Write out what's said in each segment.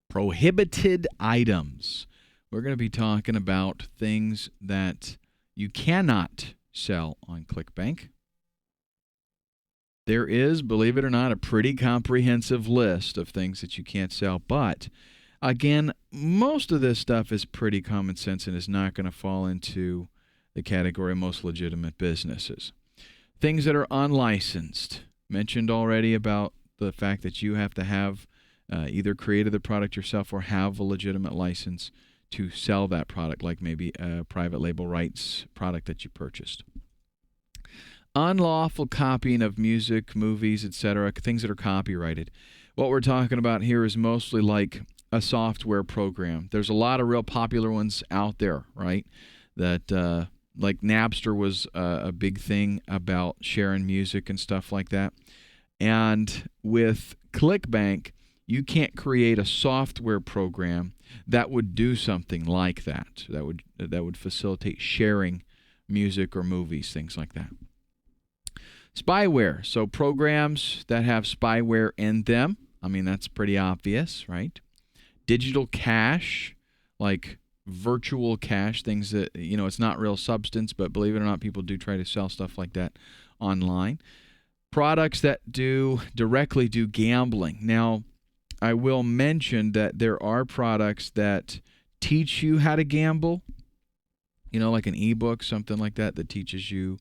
Prohibited items. We're going to be talking about things that you cannot sell on ClickBank. There is, believe it or not, a pretty comprehensive list of things that you can't sell. But, again, most of this stuff is pretty common sense and is not going to fall into the category of most legitimate businesses. Things that are unlicensed. Mentioned already about the fact that you have to have either created the product yourself or have a legitimate license to sell that product, like maybe a private label rights product that you purchased. Unlawful copying of music, movies, etc., things that are copyrighted. What we're talking about here is mostly like a software program. There's a lot of real popular ones out there, right? That like Napster was a big thing about sharing music and stuff like that. And with ClickBank, you can't create a software program that would do something like that. That would facilitate sharing music or movies, things like that. Spyware, so programs that have spyware in them. I mean, that's pretty obvious, right? Digital cash, like virtual cash, things that, it's not real substance, but believe it or not, people do try to sell stuff like that online. Products that directly do gambling. Now, I will mention that there are products that teach you how to gamble, like an ebook, something like that teaches you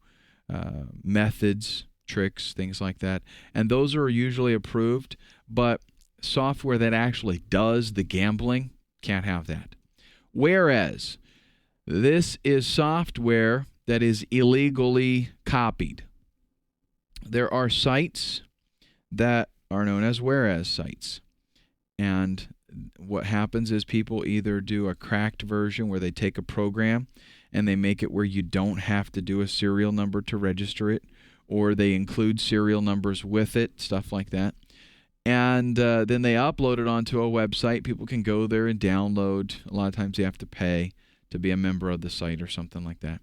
methods, tricks, things like that. And those are usually approved, but software that actually does the gambling can't have that. Whereas this is software that is illegally copied. There are sites that are known as whereas sites. And what happens is people either do a cracked version where they take a program and they make it where you don't have to do a serial number to register it, or they include serial numbers with it, stuff like that. And then they upload it onto a website. People can go there and download. A lot of times you have to pay to be a member of the site or something like that.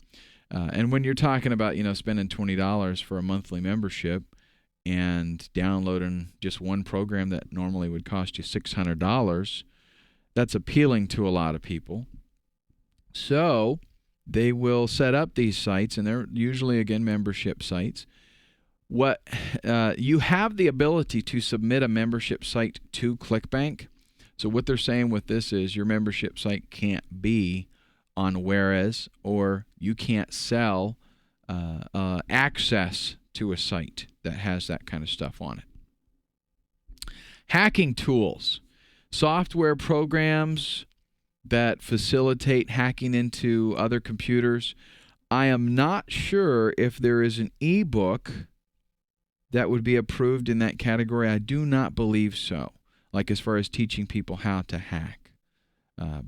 And when you're talking about, spending $20 for a monthly membership and downloading just one program that normally would cost you $600, that's appealing to a lot of people. So they will set up these sites, and they're usually, again, membership sites. You have the ability to submit a membership site to ClickBank. So what they're saying with this is your membership site can't be on Whereas, or you can't sell access to a site that has that kind of stuff on it. Hacking tools, software programs that facilitate hacking into other computers. I am not sure if there is an ebook that would be approved in that category. I do not believe so, like as far as teaching people how to hack.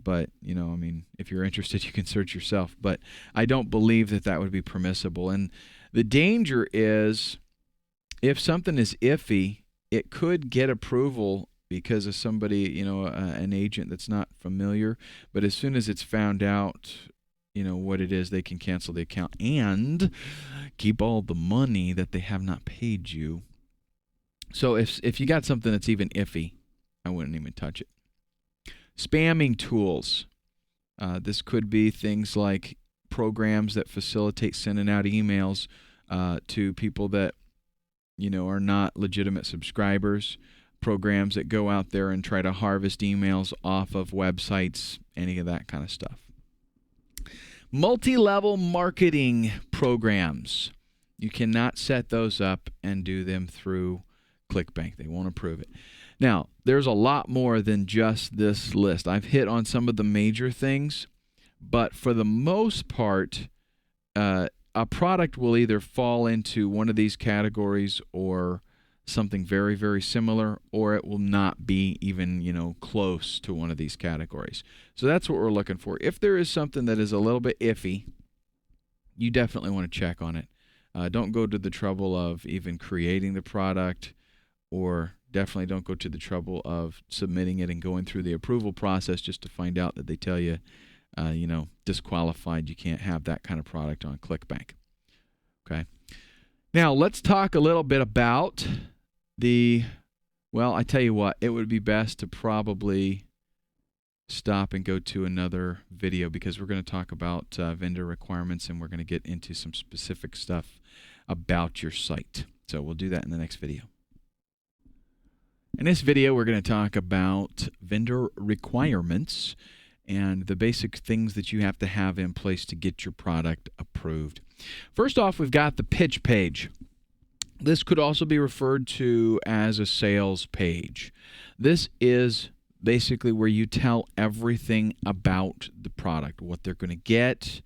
But, if you're interested, you can search yourself. But I don't believe that would be permissible. And the danger is if something is iffy, it could get approval because of somebody, an agent that's not familiar. But as soon as it's found out, what it is, they can cancel the account and keep all the money that they have not paid you. So if you got something that's even iffy, I wouldn't even touch it. Spamming tools. This could be things like programs that facilitate sending out emails to people that, are not legitimate subscribers. Programs that go out there and try to harvest emails off of websites, any of that kind of stuff. Multi-level marketing programs. You cannot set those up and do them through ClickBank. They won't approve it. Now, there's a lot more than just this list. I've hit on some of the major things, but for the most part, a product will either fall into one of these categories or something very, very similar, or it will not be even, close to one of these categories. So that's what we're looking for. If there is something that is a little bit iffy, you definitely want to check on it. Don't go to the trouble of even creating the product, or definitely don't go to the trouble of submitting it and going through the approval process just to find out that they tell you, disqualified. You can't have that kind of product on ClickBank. Okay. Now, let's talk a little bit about I tell you what, it would be best to probably stop and go to another video because we're going to talk about vendor requirements, and we're going to get into some specific stuff about your site. So we'll do that in the next video. In this video, we're going to talk about vendor requirements and the basic things that you have to have in place to get your product approved. First off, we've got the pitch page. This could also be referred to as a sales page. This is basically where you tell everything about the product, what they're going to get,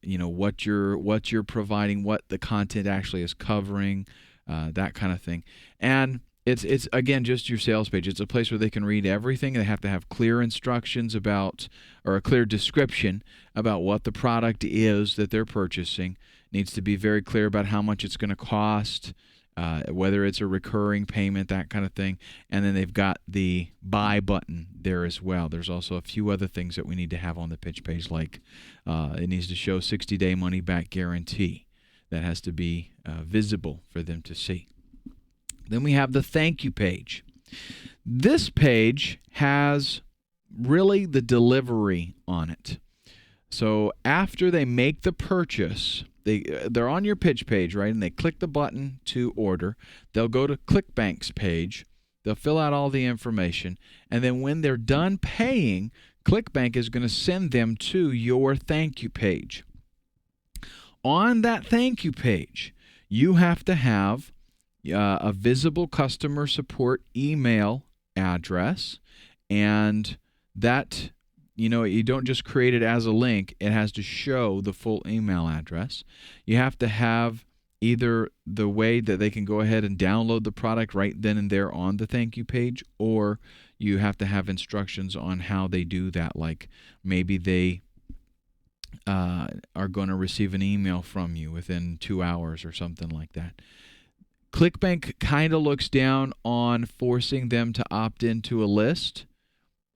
what you're providing, what the content actually is covering, that kind of thing. And it's again just your sales page. It's a place where they can read everything. They have to have clear instructions about, or a clear description about what the product is that they're purchasing. Needs to be very clear about how much it's going to cost, whether it's a recurring payment, that kind of thing. And then they've got the buy button there as well. There's also a few other things that we need to have on the pitch page, like it needs to show 60-day money-back guarantee. That has to be visible for them to see. Then we have the thank you page. This page has really the delivery on it. So after they make the purchase, they're on your pitch page, right? And they click the button to order. They'll go to ClickBank's page. They'll fill out all the information. And then when they're done paying, ClickBank is going to send them to your thank you page. On that thank you page, you have to have a visible customer support email address, and that, you don't just create it as a link. It has to show the full email address. You have to have either the way that they can go ahead and download the product right then and there on the thank you page, or you have to have instructions on how they do that, like maybe they are going to receive an email from you within 2 hours or something like that. ClickBank kind of looks down on forcing them to opt into a list.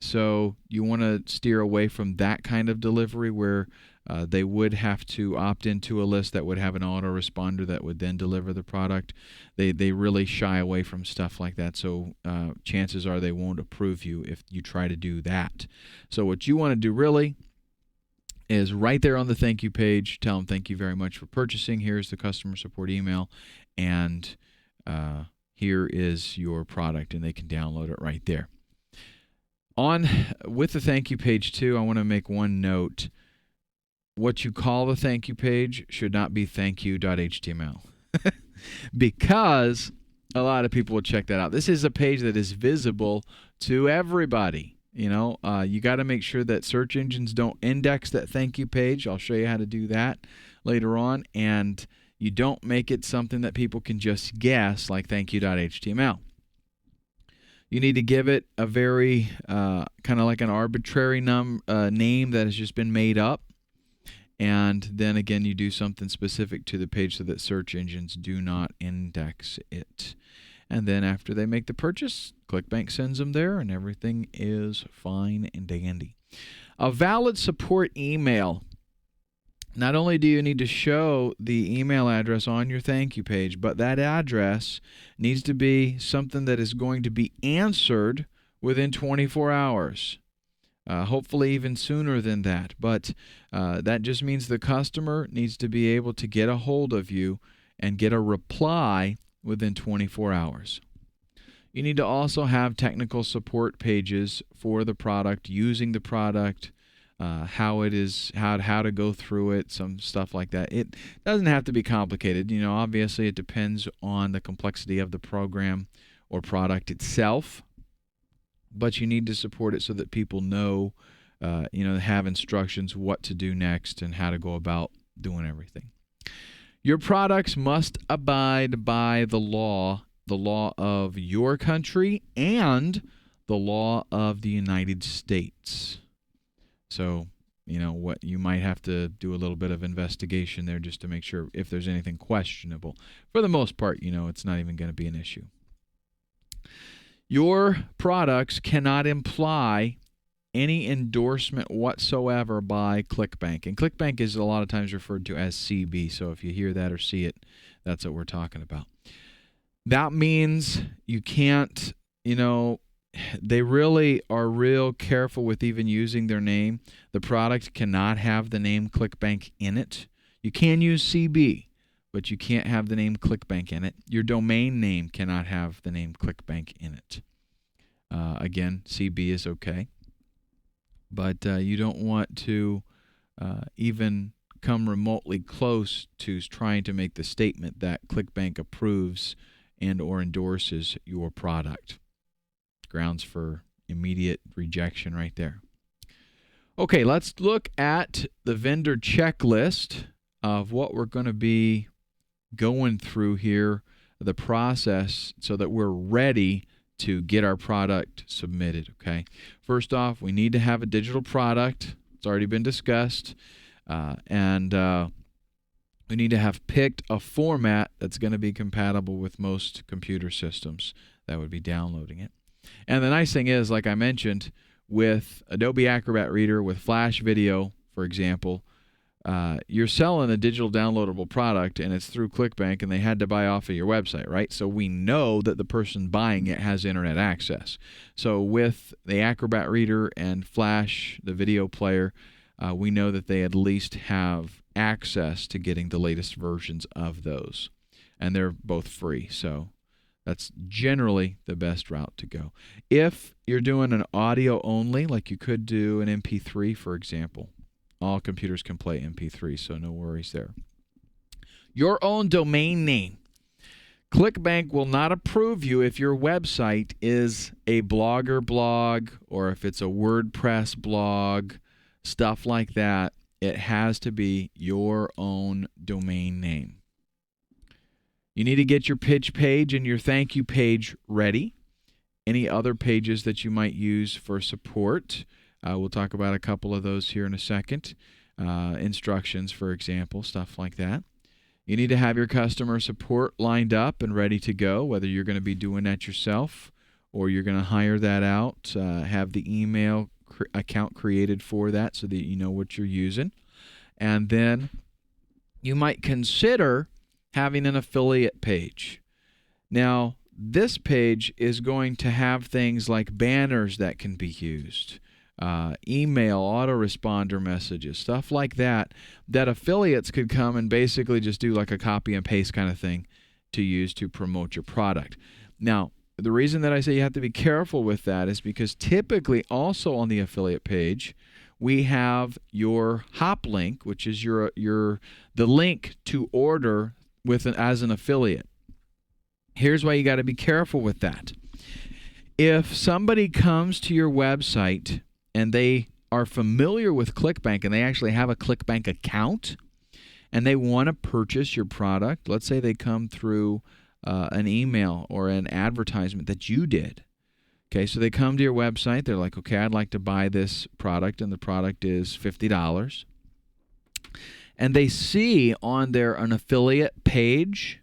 So you want to steer away from that kind of delivery where they would have to opt into a list that would have an autoresponder that would then deliver the product. They really shy away from stuff like that. So chances are they won't approve you if you try to do that. So what you want to do really is right there on the thank you page, tell them thank you very much for purchasing. Here's the customer support email, and here is your product, and they can download it right there. With the thank you page too, I want to make one note. What you call the thank you page should not be thankyou.html because a lot of people will check that out. This is a page that is visible to everybody. You got to make sure that search engines don't index that thank you page. I'll show you how to do that later on. And you don't make it something that people can just guess, like thankyou.html. You need to give it a very kind of like an arbitrary name that has just been made up. And then again, you do something specific to the page so that search engines do not index it. And then after they make the purchase, ClickBank sends them there, and everything is fine and dandy. A valid support email. Not only do you need to show the email address on your thank you page, but that address needs to be something that is going to be answered within 24 hours. Hopefully even sooner than that. But that just means the customer needs to be able to get a hold of you and get a reply within 24 hours. You need to also have technical support pages for the product, using the product, how it is, how to go through it, some stuff like that. It doesn't have to be complicated. Obviously it depends on the complexity of the program or product itself, but you need to support it so that people know, have instructions what to do next and how to go about doing everything. Your products must abide by the law of your country and the law of the United States. So, what you might have to do a little bit of investigation there just to make sure if there's anything questionable. For the most part, it's not even going to be an issue. Your products cannot imply any endorsement whatsoever by ClickBank. And ClickBank is a lot of times referred to as CB. So if you hear that or see it, that's what we're talking about. That means you can't, they really are real careful with even using their name. The product cannot have the name ClickBank in it. You can use CB, but you can't have the name ClickBank in it. Your domain name cannot have the name ClickBank in it. Again, CB is okay, but you don't want to even come remotely close to trying to make the statement that ClickBank approves and or endorses your product. Grounds for immediate rejection right there. Okay, let's look at the vendor checklist of what we're going to be going through here, the process, so that we're ready to get our product submitted. Okay, first off, we need to have a digital product. It's already been discussed, and we need to have picked a format that's going to be compatible with most computer systems that would be downloading it. And the nice thing is, like I mentioned, with Adobe Acrobat Reader, with Flash Video, for example, you're selling a digital downloadable product, and it's through ClickBank, and they had to buy off of your website, right? So we know that the person buying it has internet access. So with the Acrobat Reader and Flash, the video player, we know that they at least have access to getting the latest versions of those. And they're both free, so that's generally the best route to go. If you're doing an audio only, like you could do an MP3, for example, all computers can play MP3, so no worries there. Your own domain name. ClickBank will not approve you if your website is a Blogger blog or if it's a WordPress blog, stuff like that. It has to be your own domain name. You need to get your pitch page and your thank you page ready. Any other pages that you might use for support. We'll talk about a couple of those here in a second. Instructions, for example, stuff like that. You need to have your customer support lined up and ready to go, whether you're going to be doing that yourself or you're going to hire that out. Have the email account created for that so that you know what you're using. And then you might consider having an affiliate page. Now, this page is going to have things like banners that can be used, email, autoresponder messages, stuff like that, that affiliates could come and basically just do like a copy and paste kind of thing to use to promote your product. Now, the reason that I say you have to be careful with that is because typically also on the affiliate page, we have your hop link, which is the link to order as an affiliate. Here's why you got to be careful with that. If somebody comes to your website and they are familiar with ClickBank and they actually have a ClickBank account and they want to purchase your product, let's say they come through an email or an advertisement that you did. Okay, so they come to your website, they're like, okay, I'd like to buy this product, and the product is $50. And they see on an affiliate page,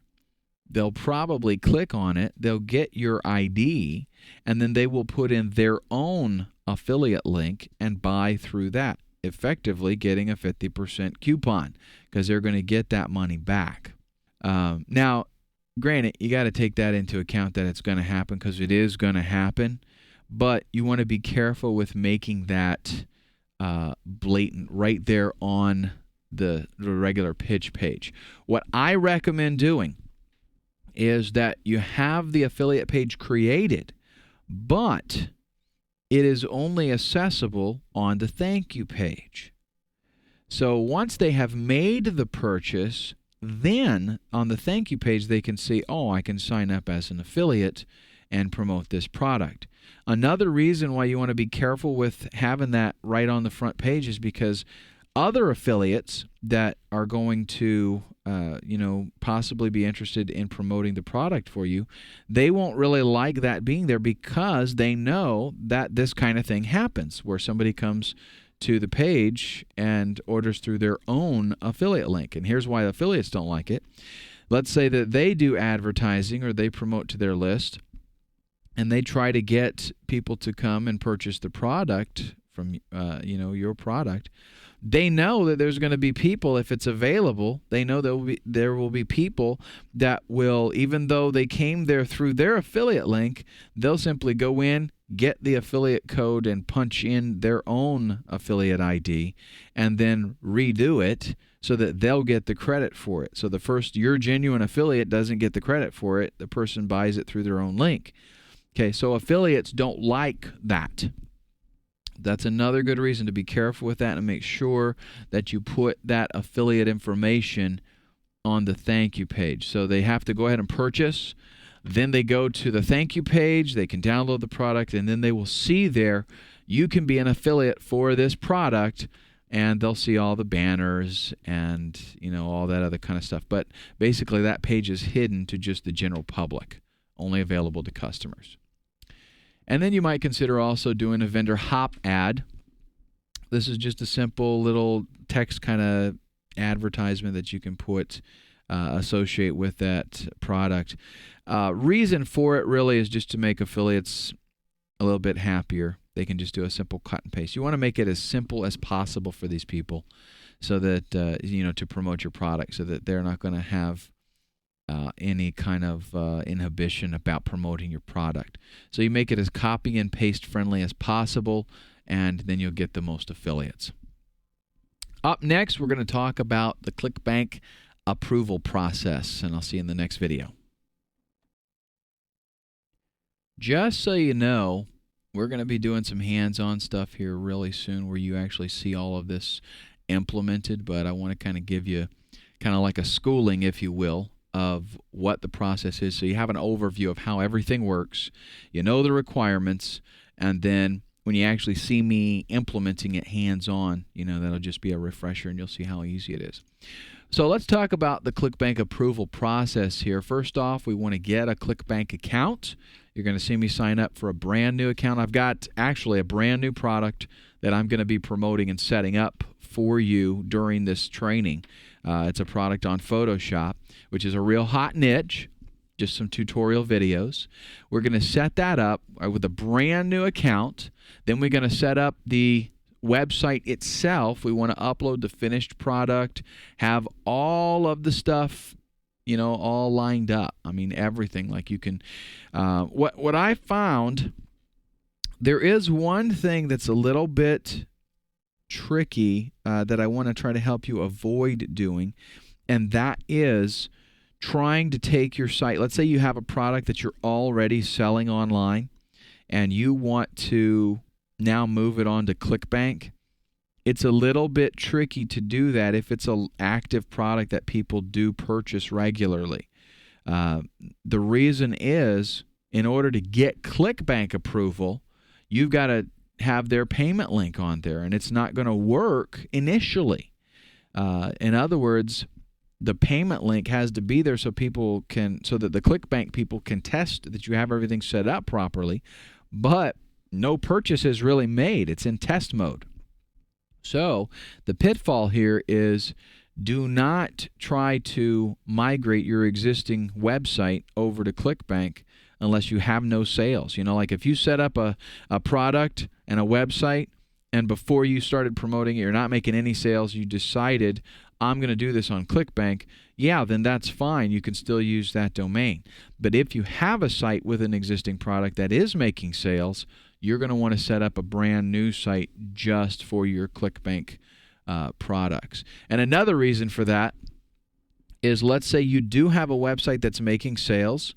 they'll probably click on it, they'll get your ID, and then they will put in their own affiliate link and buy through that, effectively getting a 50% coupon because they're going to get that money back. Now, granted, you got to take that into account that it's going to happen because it is going to happen, but you want to be careful with making that blatant right there on the regular pitch page. What I recommend doing is that you have the affiliate page created, but it is only accessible on the thank you page. So once they have made the purchase, then on the thank you page they can see, oh, I can sign up as an affiliate and promote this product. Another reason why you want to be careful with having that right on the front page is because other affiliates that are going to possibly be interested in promoting the product for you, they won't really like that being there because they know that this kind of thing happens where somebody comes to the page and orders through their own affiliate link. And here's why affiliates don't like it. Let's say that they do advertising or they promote to their list and they try to get people to come and purchase the product from your product, they know that there's going to be people, if it's available, they know there will be people that will, even though they came there through their affiliate link, they'll simply go in, get the affiliate code, and punch in their own affiliate ID, and then redo it so that they'll get the credit for it. So your genuine affiliate doesn't get the credit for it. The person buys it through their own link. Okay, so affiliates don't like that. That's another good reason to be careful with that and make sure that you put that affiliate information on the thank you page. So they have to go ahead and purchase. Then they go to the thank you page. They can download the product, and then they will see there, you can be an affiliate for this product, and they'll see all the banners and all that other kind of stuff. But basically that page is hidden to just the general public, only available to customers. And then you might consider also doing a vendor hop ad. This is just a simple little text kind of advertisement that you can put associate with that product. Reason for it really is just to make affiliates a little bit happier. They can just do a simple cut and paste. You want to make it as simple as possible for these people, so that to promote your product, so that they're not going to have any kind of inhibition about promoting your product. So you make it as copy and paste friendly as possible, and then you'll get the most affiliates. Up next, we're going to talk about the ClickBank approval process, and I'll see you in the next video. Just so you know, we're going to be doing some hands-on stuff here really soon where you actually see all of this implemented, but I want to kind of give you kind of like a schooling, if you will, of what the process is, so you have an overview of how everything works, you know the requirements, and then when you actually see me implementing it hands-on, that'll just be a refresher and you'll see how easy it is. So let's talk about the ClickBank approval process here. First off, we want to get a ClickBank account. You're going to see me sign up for a brand new account. I've got actually a brand new product that I'm going to be promoting and setting up for you during this training. It's a product on Photoshop, which is a real hot niche, just some tutorial videos. We're going to set that up with a brand new account. Then we're going to set up the website itself. We want to upload the finished product, have all of the stuff, all lined up. I mean, everything. Like you can, what I found, there is one thing that's a little bit tricky that I want to try to help you avoid doing, and that is trying to take your site. Let's say you have a product that you're already selling online and you want to now move it on to ClickBank. It's a little bit tricky to do that if it's an active product that people do purchase regularly. The reason is, in order to get ClickBank approval, you've got to have their payment link on there, and it's not going to work initially. In other words, the payment link has to be there so that the ClickBank people can test that you have everything set up properly, but no purchase is really made. It's in test mode. So the pitfall here is, do not try to migrate your existing website over to ClickBank unless you have no sales. Like if you set up a product and a website, and before you started promoting it, you're not making any sales, you decided, I'm going to do this on ClickBank, then that's fine. You can still use that domain. But if you have a site with an existing product that is making sales, you're going to want to set up a brand new site just for your ClickBank products. And another reason for that is, let's say you do have a website that's making sales.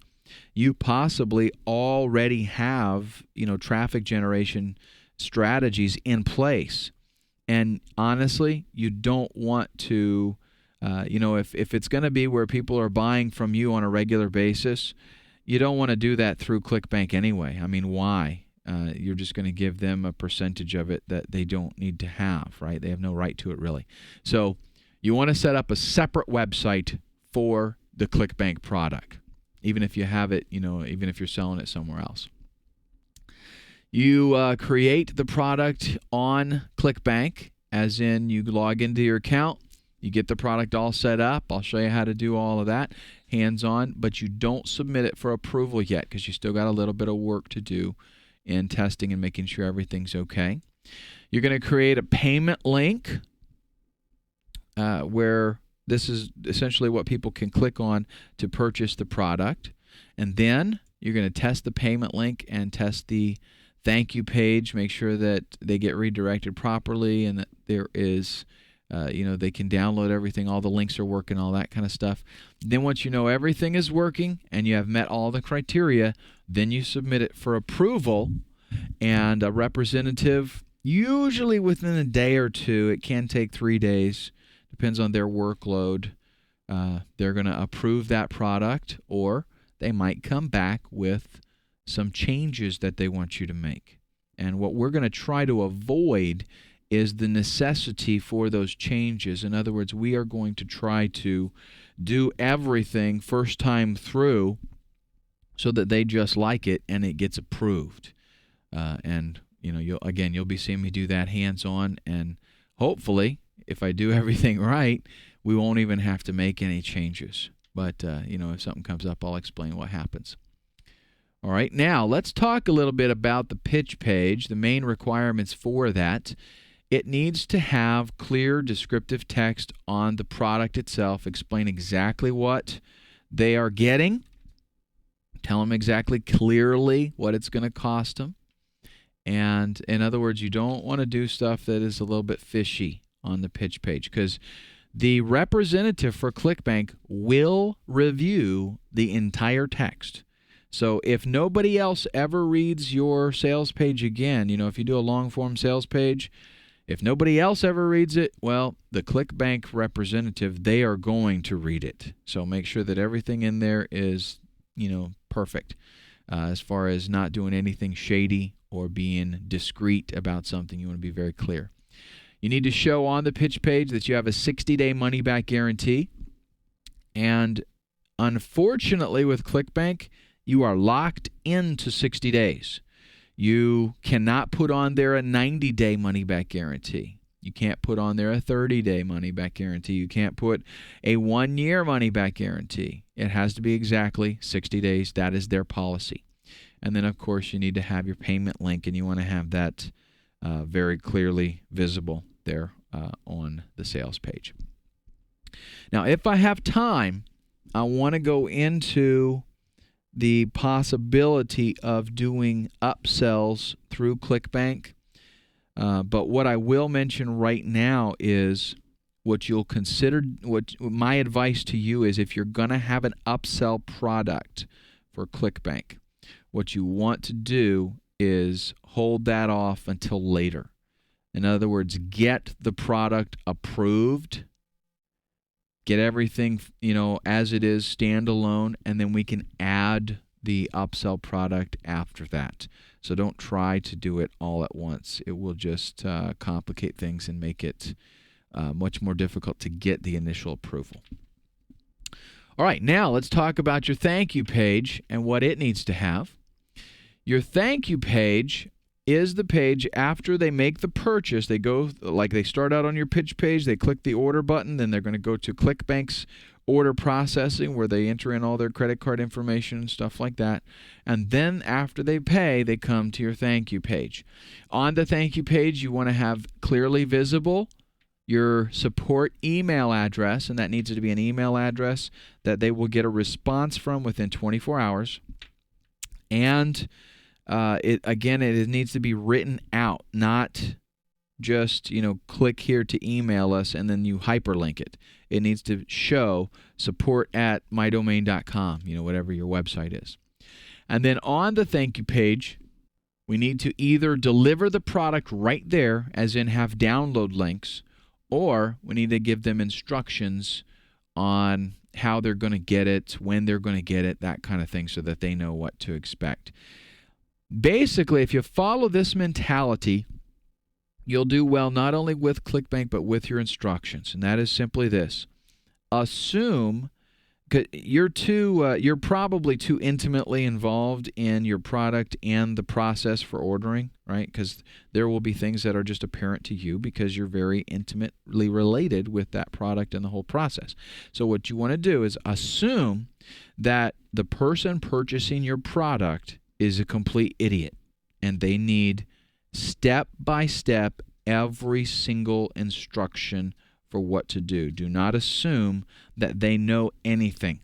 You possibly already have, traffic generation strategies in place. And honestly, you don't want to, if it's going to be where people are buying from you on a regular basis, you don't want to do that through ClickBank anyway. I mean, why? You're just going to give them a percentage of it that they don't need to have, right? They have no right to it, really. So you want to set up a separate website for the ClickBank product, even if you have it, even if you're selling it somewhere else. You create the product on ClickBank, as in you log into your account, you get the product all set up. I'll show you how to do all of that hands-on, but you don't submit it for approval yet because you still got a little bit of work to do in testing and making sure everything's okay. You're going to create a payment link where this is essentially what people can click on to purchase the product. And then you're going to test the payment link and test the thank you page, make sure that they get redirected properly and that there is, they can download everything, all the links are working, all that kind of stuff. Then once you know everything is working and you have met all the criteria, then you submit it for approval, and a representative, usually within a day or two, it can take 3 days, depends on their workload, they're going to approve that product, or they might come back with some changes that they want you to make. And what we're going to try to avoid is the necessity for those changes. In other words, we are going to try to do everything first time through so that they just like it and it gets approved. You'll be seeing me do that hands-on, and hopefully, if I do everything right, we won't even have to make any changes. But, if something comes up, I'll explain what happens. All right, now let's talk a little bit about the pitch page, the main requirements for that. It needs to have clear descriptive text on the product itself, explain exactly what they are getting, tell them exactly clearly what it's going to cost them. And in other words, you don't want to do stuff that is a little bit fishy on the pitch page, because the representative for ClickBank will review the entire text. So if nobody else ever reads your sales page again, if you do a long-form sales page, if nobody else ever reads it, well, the ClickBank representative, they are going to read it. So make sure that everything in there is, perfect as far as not doing anything shady or being discreet about something. You want to be very clear. You need to show on the pitch page that you have a 60-day money-back guarantee. And unfortunately with ClickBank, you are locked into 60 days. You cannot put on there a 90-day money-back guarantee. You can't put on there a 30-day money-back guarantee. You can't put a 1-year money-back guarantee. It has to be exactly 60 days. That is their policy. And then, of course, you need to have your payment link, and you want to have that very clearly visible there on the sales page. Now, if I have time, I want to go into the possibility of doing upsells through ClickBank. But what I will mention right now is what you'll consider, what my advice to you is, if you're going to have an upsell product for ClickBank, what you want to do is hold that off until later. In other words, get the product approved, get everything, as it is standalone, and then we can add the upsell product after that. So don't try to do it all at once. It will just complicate things and make it much more difficult to get the initial approval. All right, now let's talk about your thank you page and what it needs to have. Your thank you page is the page after they make the purchase. They start out on your pitch page, they click the order button, then they're going to go to ClickBank's order processing where they enter in all their credit card information and stuff like that. And then after they pay, they come to your thank you page. On the thank you page, you want to have clearly visible your support email address, and that needs to be an email address that they will get a response from within 24 hours. And it needs to be written out, not just, click here to email us and then you hyperlink it. It needs to show support@mydomain.com, whatever your website is. And then on the thank you page, we need to either deliver the product right there, as in have download links, or we need to give them instructions on how they're going to get it, when they're going to get it, that kind of thing, so that they know what to expect. Basically, if you follow this mentality, you'll do well not only with ClickBank but with your instructions, and that is simply this. Assume you're probably too intimately involved in your product and the process for ordering, right? Because there will be things that are just apparent to you because you're very intimately related with that product and the whole process. So what you want to do is assume that the person purchasing your product is a complete idiot and they need step by step every single instruction for what to do. Do not assume that they know anything.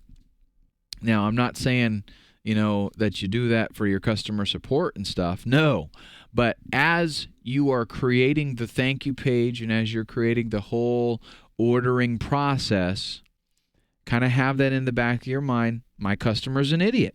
Now, I'm not saying, that you do that for your customer support and stuff. No. But as you are creating the thank you page and as you're creating the whole ordering process, kind of have that in the back of your mind. My customer's an idiot.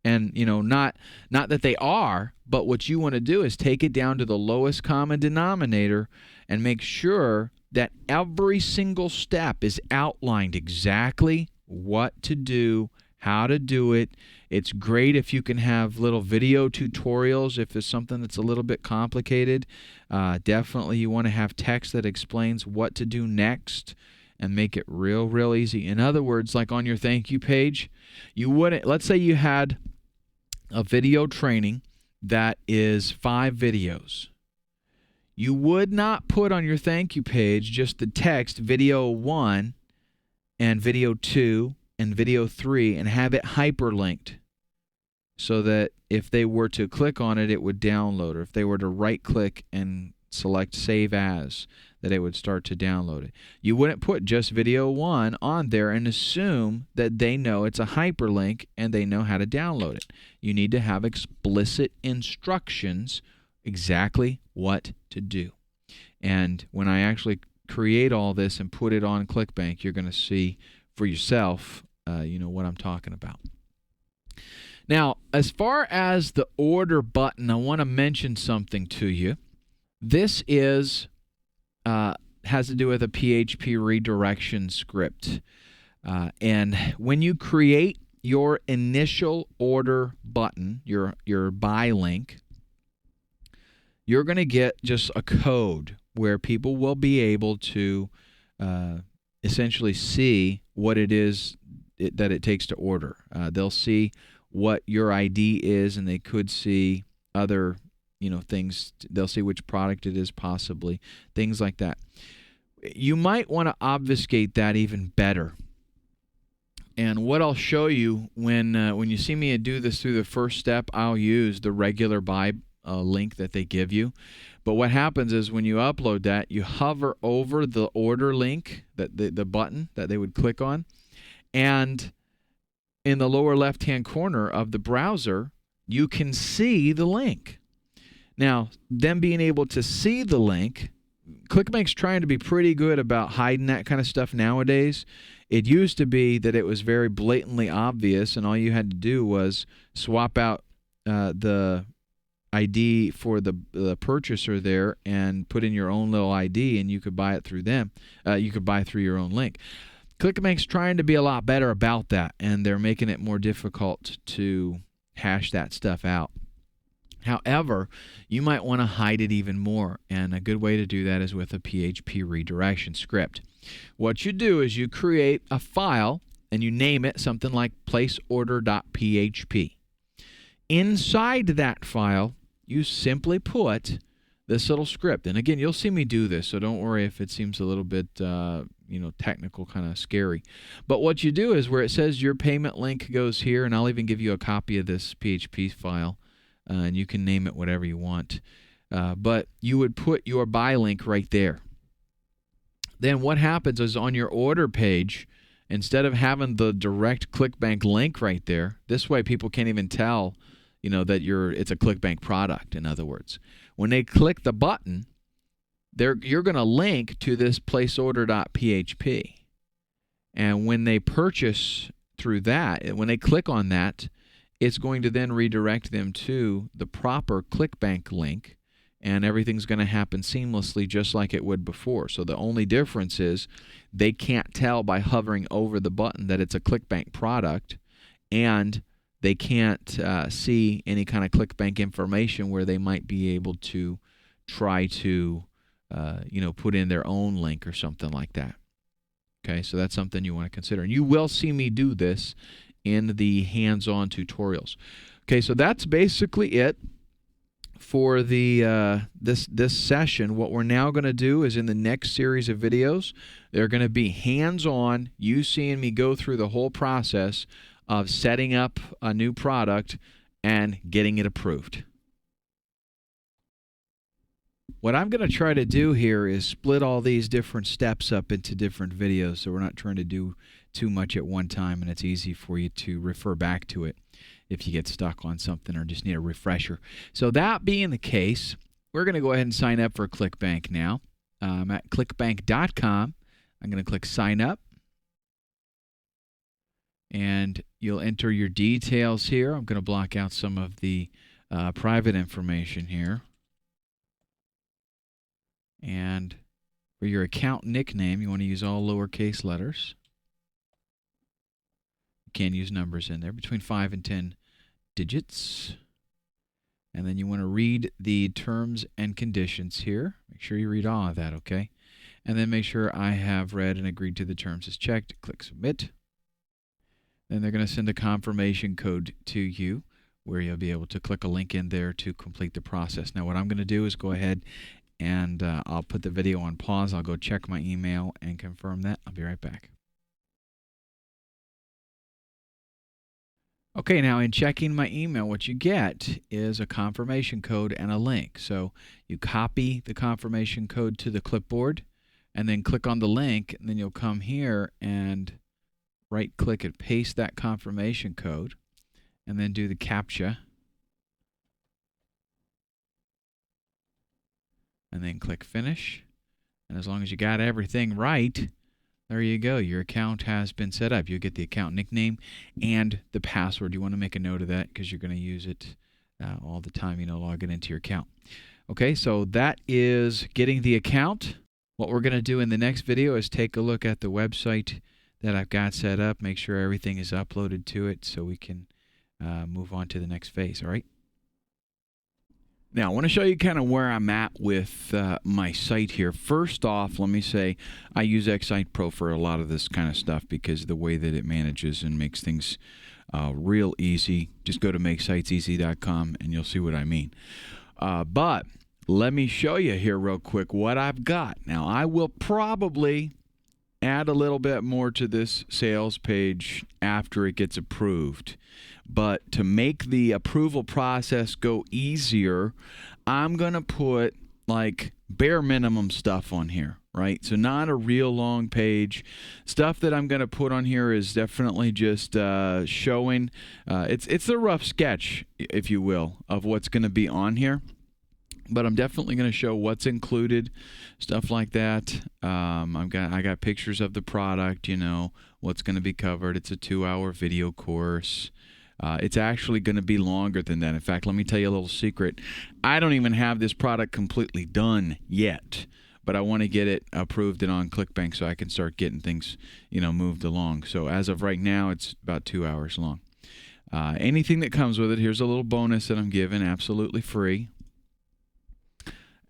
And, not that they are, but what you want to do is take it down to the lowest common denominator and make sure that every single step is outlined exactly what to do, how to do it. It's great if you can have little video tutorials if it's something that's a little bit complicated. Definitely you want to have text that explains what to do next and make it real easy. In other words, like on your thank you page, let's say you had a video training that is 5 videos. You would not put on your thank you page just the text video 1 and video 2 and video 3 and have it hyperlinked so that if they were to click on it, it would download, or if they were to right click and select save as, that it would start to download it. You wouldn't put just video 1 on there and assume that they know it's a hyperlink and they know how to download it. You need to have explicit instructions exactly what to do. And when I actually create all this and put it on ClickBank, you're going to see for yourself what I'm talking about. Now, as far as the order button, I want to mention something to you. This has to do with a PHP redirection script. And when you create your initial order button, your buy link, you're going to get just a code where people will be able to essentially see what it is that it takes to order. They'll see what your ID is, and they could see other things. They'll see which product it is, possibly, things like that. You might want to obfuscate that even better. And what I'll show you when you see me do this through the first step, I'll use the regular buy link that they give you. But what happens is when you upload that, you hover over the order link, the button that they would click on, and in the lower left-hand corner of the browser, you can see the link. Now, them being able to see the link, ClickBank's trying to be pretty good about hiding that kind of stuff nowadays. It used to be that it was very blatantly obvious, and all you had to do was swap out the ID for the purchaser there and put in your own little ID, and you could buy it through them. You could buy through your own link. ClickBank's trying to be a lot better about that, and they're making it more difficult to hash that stuff out. However, you might want to hide it even more, and a good way to do that is with a PHP redirection script. What you do is you create a file, and you name it something like placeorder.php. Inside that file, you simply put this little script. And again, you'll see me do this, so don't worry if it seems a little bit technical, kind of scary. But what you do is where it says your payment link goes here, and I'll even give you a copy of this PHP file, and you can name it whatever you want. But you would put your buy link right there. Then what happens is on your order page, instead of having the direct ClickBank link right there, this way people can't even tell that it's a ClickBank product, in other words. When they click the button, you're going to link to this placeorder.php. And when they purchase through that, when they click on that, it's going to then redirect them to the proper ClickBank link, and everything's going to happen seamlessly just like it would before. So the only difference is they can't tell by hovering over the button that it's a ClickBank product, and they can't see any kind of ClickBank information where they might be able to try to put in their own link or something like that. Okay, so that's something you want to consider. And you will see me do this in the hands-on tutorials. Okay, so that's basically it for the this session. What we're now going to do is in the next series of videos, they're going to be hands-on, you seeing me go through the whole process of setting up a new product and getting it approved. What I'm going to try to do here is split all these different steps up into different videos, so we're not trying to do too much at one time, and it's easy for you to refer back to it if you get stuck on something or just need a refresher. So that being the case, we're going to go ahead and sign up for ClickBank now. I'm at clickbank.com. I'm going to click sign up, and you'll enter your details here. I'm going to block out some of the private information here. And for your account nickname, you want to use all lowercase letters. You can use numbers in there, between 5 and 10 digits. And then you want to read the terms and conditions here. Make sure you read all of that, okay? And then make sure I have read and agreed to the terms is checked. Click submit. Then they're going to send a confirmation code to you where you'll be able to click a link in there to complete the process. Now what I'm going to do is go ahead and I'll put the video on pause. I'll go check my email and confirm that. I'll be right back. Okay, now in checking my email, what you get is a confirmation code and a link. So you copy the confirmation code to the clipboard and then click on the link, and then you'll come here and right-click it, paste that confirmation code, and then do the CAPTCHA. And then click finish. And as long as you got everything right, there you go. Your account has been set up. You get the account nickname and the password. You want to make a note of that because you're going to use it all the time, logging into your account. Okay, so that is getting the account. What we're going to do in the next video is take a look at the website that I've got set up, make sure everything is uploaded to it so we can move on to the next phase, all right? Now, I want to show you kind of where I'm at with my site here. First off, let me say I use Excite Pro for a lot of this kind of stuff because of the way that it manages and makes things real easy. Just go to makesiteseasy.com and you'll see what I mean. But let me show you here real quick what I've got. Now, I will probably add a little bit more to this sales page after it gets approved. But to make the approval process go easier, I'm going to put like bare minimum stuff on here, right? So not a real long page. Stuff that I'm going to put on here is definitely just showing. It's a rough sketch, if you will, of what's going to be on here. But I'm definitely going to show what's included, stuff like that. I got pictures of the product, what's going to be covered. It's a 2-hour video course. It's actually going to be longer than that. In fact, let me tell you a little secret. I don't even have this product completely done yet, but I want to get it approved and on ClickBank so I can start getting things, moved along. So as of right now, it's about 2 hours long. Anything that comes with it, here's a little bonus that I'm giving, absolutely free.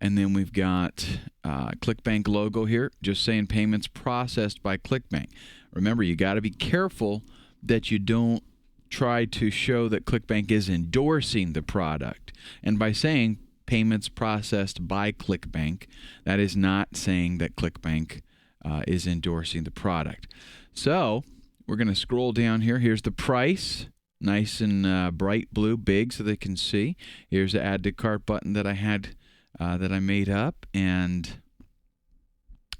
And then we've got ClickBank logo here, just saying payments processed by ClickBank. Remember, you got to be careful that you don't try to show that ClickBank is endorsing the product. And by saying payments processed by ClickBank, that is not saying that ClickBank is endorsing the product. So we're going to scroll down here. Here's the price, nice and bright blue, big so they can see. Here's the add to cart button that I had that I made up, and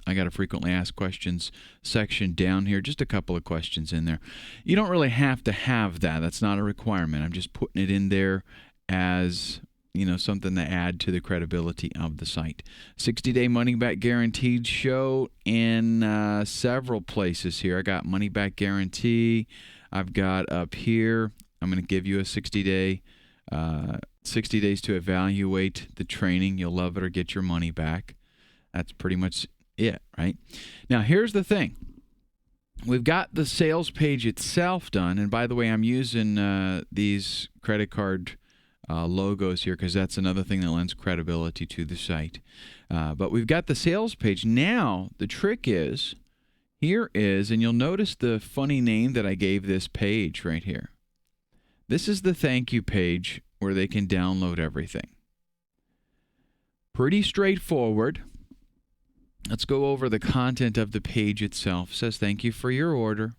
I got a frequently asked questions section down here, just a couple of questions in there. You don't really have to have that. That's not a requirement. I'm just putting it in there as, something to add to the credibility of the site. 60-day money-back guaranteed show in several places here. I got money-back guarantee. I've got up here, I'm going to give you a 60-day 60 days to evaluate the training. You'll love it or get your money back. That's pretty much it, right? Now, here's the thing. We've got the sales page itself done. And by the way, I'm using these credit card logos here because that's another thing that lends credibility to the site. But we've got the sales page. Now, the trick is, here is, and you'll notice the funny name that I gave this page right here. This is the thank you page where they can download everything. Pretty straightforward. Let's go over the content of the page itself. It says thank you for your order.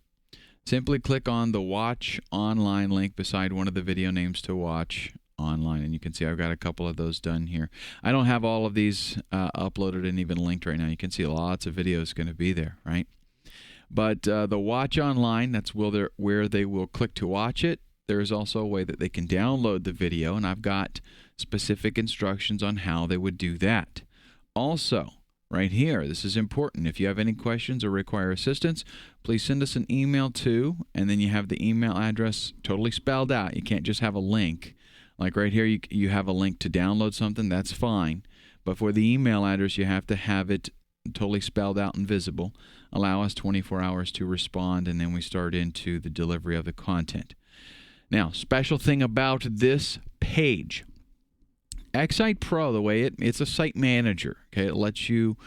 Simply click on the Watch Online link beside one of the video names to watch online. And you can see I've got a couple of those done here. I don't have all of these uploaded and even linked right now. You can see lots of videos going to be there, right? But the Watch Online, that's where they will click to watch it. There is also a way that they can download the video, and I've got specific instructions on how they would do that. Also, right here, this is important. If you have any questions or require assistance, please send us an email to, and then you have the email address totally spelled out. You can't just have a link. Like right here, you have a link to download something. That's fine. But for the email address, you have to have it totally spelled out and visible. Allow us 24 hours to respond, and then we start into the delivery of the content. Now, special thing about this page. Excite Pro, the way it's a site manager. Okay, it lets you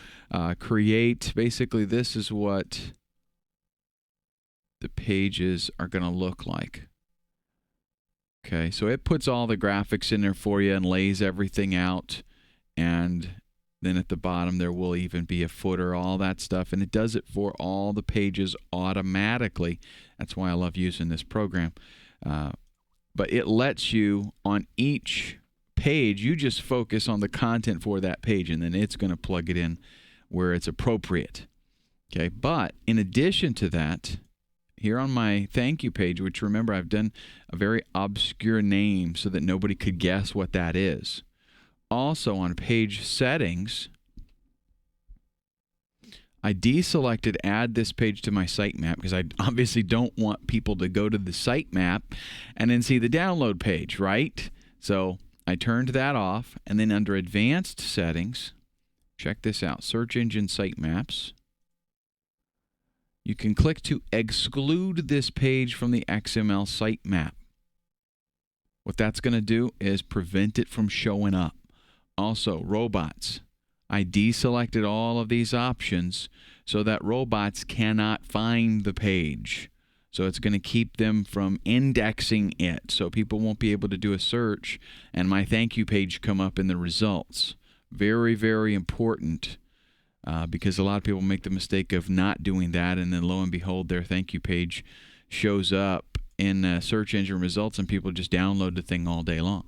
create. Basically, this is what the pages are going to look like. Okay, so it puts all the graphics in there for you and lays everything out, and then at the bottom there will even be a footer, all that stuff, and it does it for all the pages automatically. That's why I love using this program. But it lets you, on each page, you just focus on the content for that page, and then it's going to plug it in where it's appropriate. Okay, but in addition to that, here on my thank you page, which remember I've done a very obscure name so that nobody could guess what that is. Also on page settings, I deselected add this page to my sitemap because I obviously don't want people to go to the sitemap and then see the download page, right? So I turned that off, and then under advanced settings, check this out, search engine sitemaps. You can click to exclude this page from the XML sitemap. What that's going to do is prevent it from showing up. Also, robots. I deselected all of these options so that robots cannot find the page. So it's going to keep them from indexing it, so people won't be able to do a search and my thank you page come up in the results. Very, very important because a lot of people make the mistake of not doing that, and then lo and behold, their thank you page shows up in search engine results and people just download the thing all day long.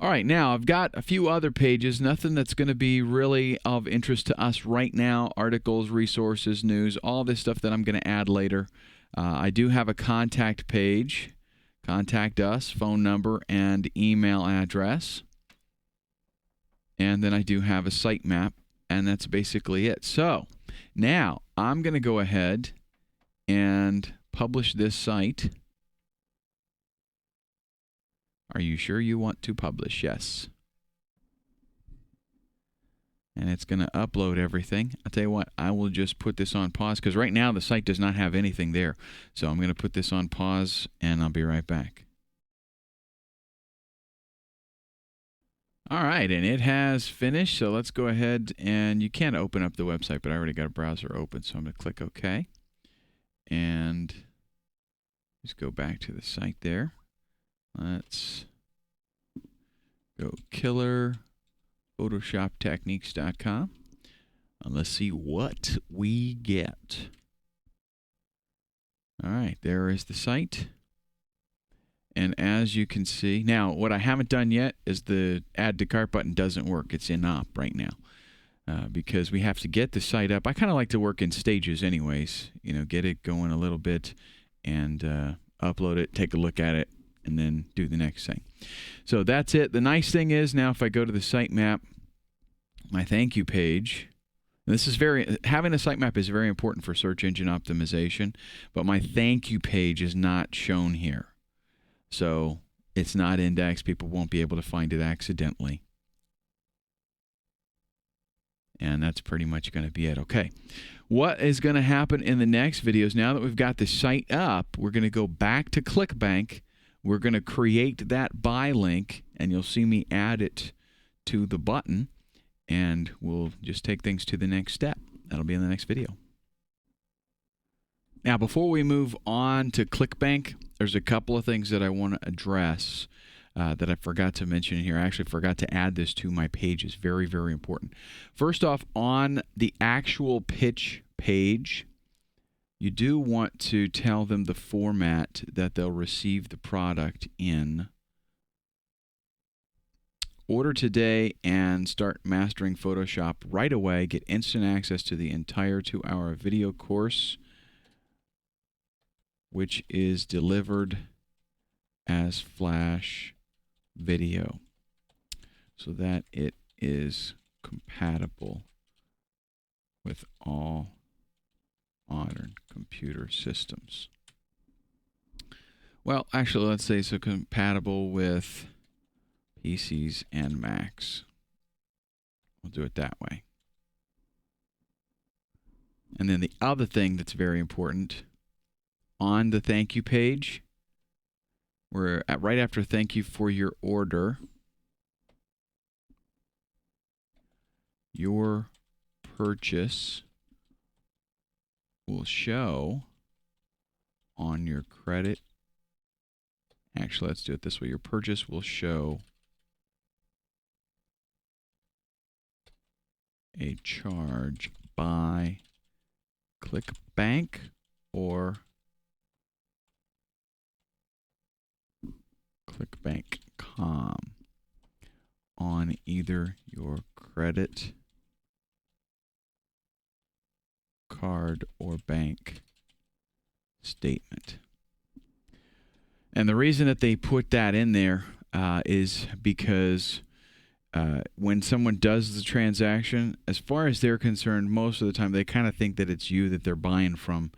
All right, now I've got a few other pages, nothing that's going to be really of interest to us right now, articles, resources, news, all this stuff that I'm going to add later. I do have a contact page, contact us, phone number, and email address. And then I do have a sitemap, and that's basically it. So now I'm going to go ahead and publish this site. Are you sure you want to publish? Yes. And it's going to upload everything. I'll tell you what, I will just put this on pause because right now the site does not have anything there. So I'm going to put this on pause and I'll be right back. All right, and it has finished. So let's go ahead, and you can't open up the website, but I already got a browser open. So I'm going to click OK. And just go back to the site there. Let's go killerphotoshoptechniques.com and let's see what we get. All right, there is the site. And as you can see, now what I haven't done yet is the add to cart button doesn't work. It's in op right now because we have to get the site up. I kind of like to work in stages anyways, you know, get it going a little bit and upload it, take a look at it, and then do the next thing. So that's it. The nice thing is now if I go to the sitemap, my thank you page, this is having a sitemap is very important for search engine optimization, but my thank you page is not shown here. So it's not indexed. People won't be able to find it accidentally. And that's pretty much going to be it. Okay. What is going to happen in the next videos, now that we've got the site up, we're going to go back to ClickBank. We're going to create that buy link, and you'll see me add it to the button, and we'll just take things to the next step. That'll be in the next video. Now, before we move on to ClickBank, there's a couple of things that I want to address that I forgot to mention here. I actually forgot to add this to my page. It's very, very important. First off, on the actual pitch page, you do want to tell them the format that they'll receive the product in Order today and start mastering Photoshop right away. Get instant access to the entire 2-hour video course, which is delivered as Flash video so that it is compatible with all modern computer systems. Well, actually, let's say so compatible with PCs and Macs. We'll do it that way. And then the other thing that's very important, on the thank you page, we're at right after thank you for your order, your purchase will show on your credit. Actually, let's do it this way. Your purchase will show a charge by ClickBank or ClickBank.com on either your credit card or bank statement. And the reason that they put that in there is because when someone does the transaction, as far as they're concerned, most of the time they kind of think that it's you that they're buying from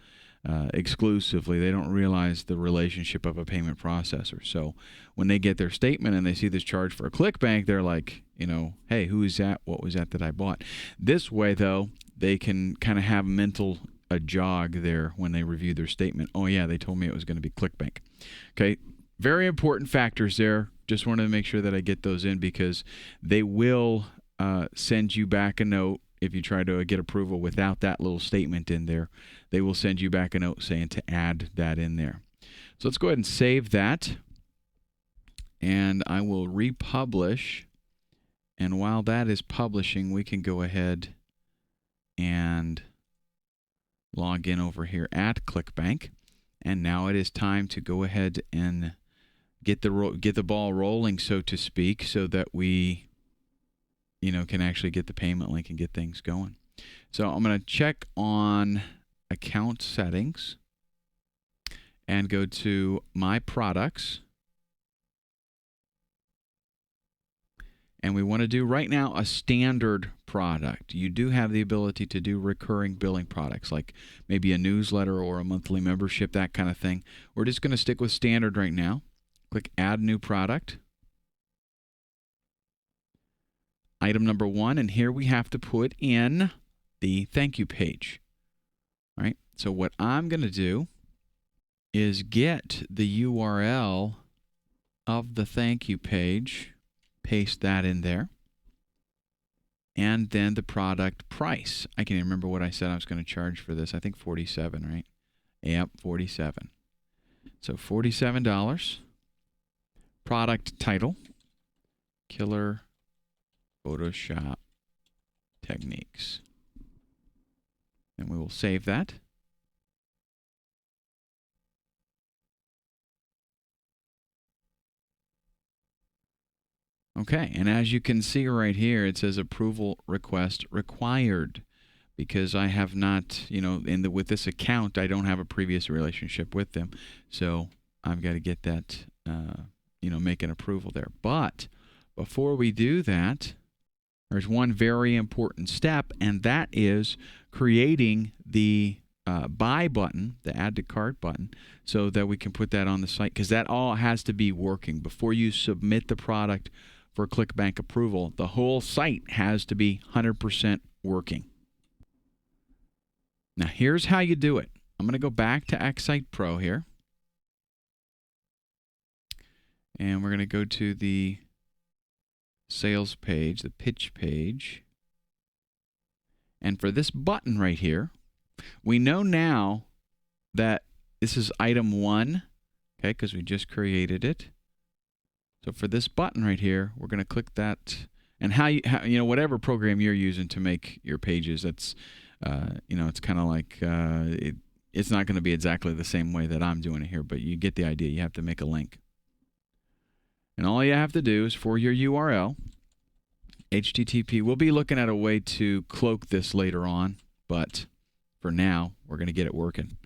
exclusively. They don't realize the relationship of a payment processor. So when they get their statement and they see this charge for a ClickBank, they're like, you know, hey, who is that? What was that I bought? This way, though, they can kind of have a jog there when they review their statement. Oh, yeah, they told me it was going to be ClickBank. Okay, very important factors there. Just wanted to make sure that I get those in because they will send you back a note if you try to get approval without that little statement in there. They will send you back a note saying to add that in there. So let's go ahead and save that. And I will republish. And while that is publishing, we can go ahead and log in over here at ClickBank. And now it is time to go ahead and get the ball rolling, so to speak, so that we, can actually get the payment link and get things going. So I'm going to check on account settings and go to My Products. And we want to do right now a standard product. You do have the ability to do recurring billing products, like maybe a newsletter or a monthly membership, that kind of thing. We're just going to stick with standard right now. Click Add New Product. Item number 1, and here we have to put in the thank you page. All right, so what I'm going to do is get the URL of the thank you page, paste that in there, and then the product price. I can't even remember what I said I was going to charge for this. I think $47, right? Yep, $47. So $47. Product title, Killer Photoshop Techniques. And we will save that. Okay, and as you can see right here, it says approval request required because I have not, with this account, I don't have a previous relationship with them. So I've got to get that, make an approval there. But before we do that, there's one very important step, and that is creating the buy button, the add to cart button, so that we can put that on the site, because that all has to be working. Before you submit the product for ClickBank approval, the whole site has to be 100% working. Now, here's how you do it. I'm going to go back to Xsite Pro here. And we're going to go to the sales page, the pitch page. And for this button right here, we know now that this is item 1, okay, because we just created it. So for this button right here, we're going to click that. And whatever program you're using to make your pages, that's, it's kind of like, it's not going to be exactly the same way that I'm doing it here, but you get the idea. You have to make a link. And all you have to do is for your URL, HTTP. We'll be looking at a way to cloak this later on, but for now, we're going to get it working.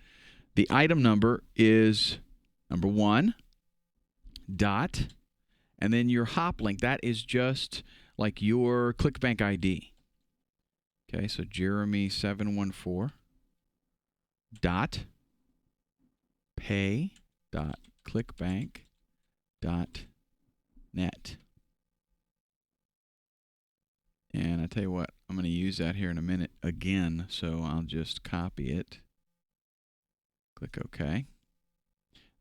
The item number is number 1, dot, and then your hop link. That is just like your ClickBank ID. Okay, so Jeremy714 dot pay dot clickbank dot net. And I tell you what, I'm going to use that here in a minute again, so I'll just copy it. Click OK.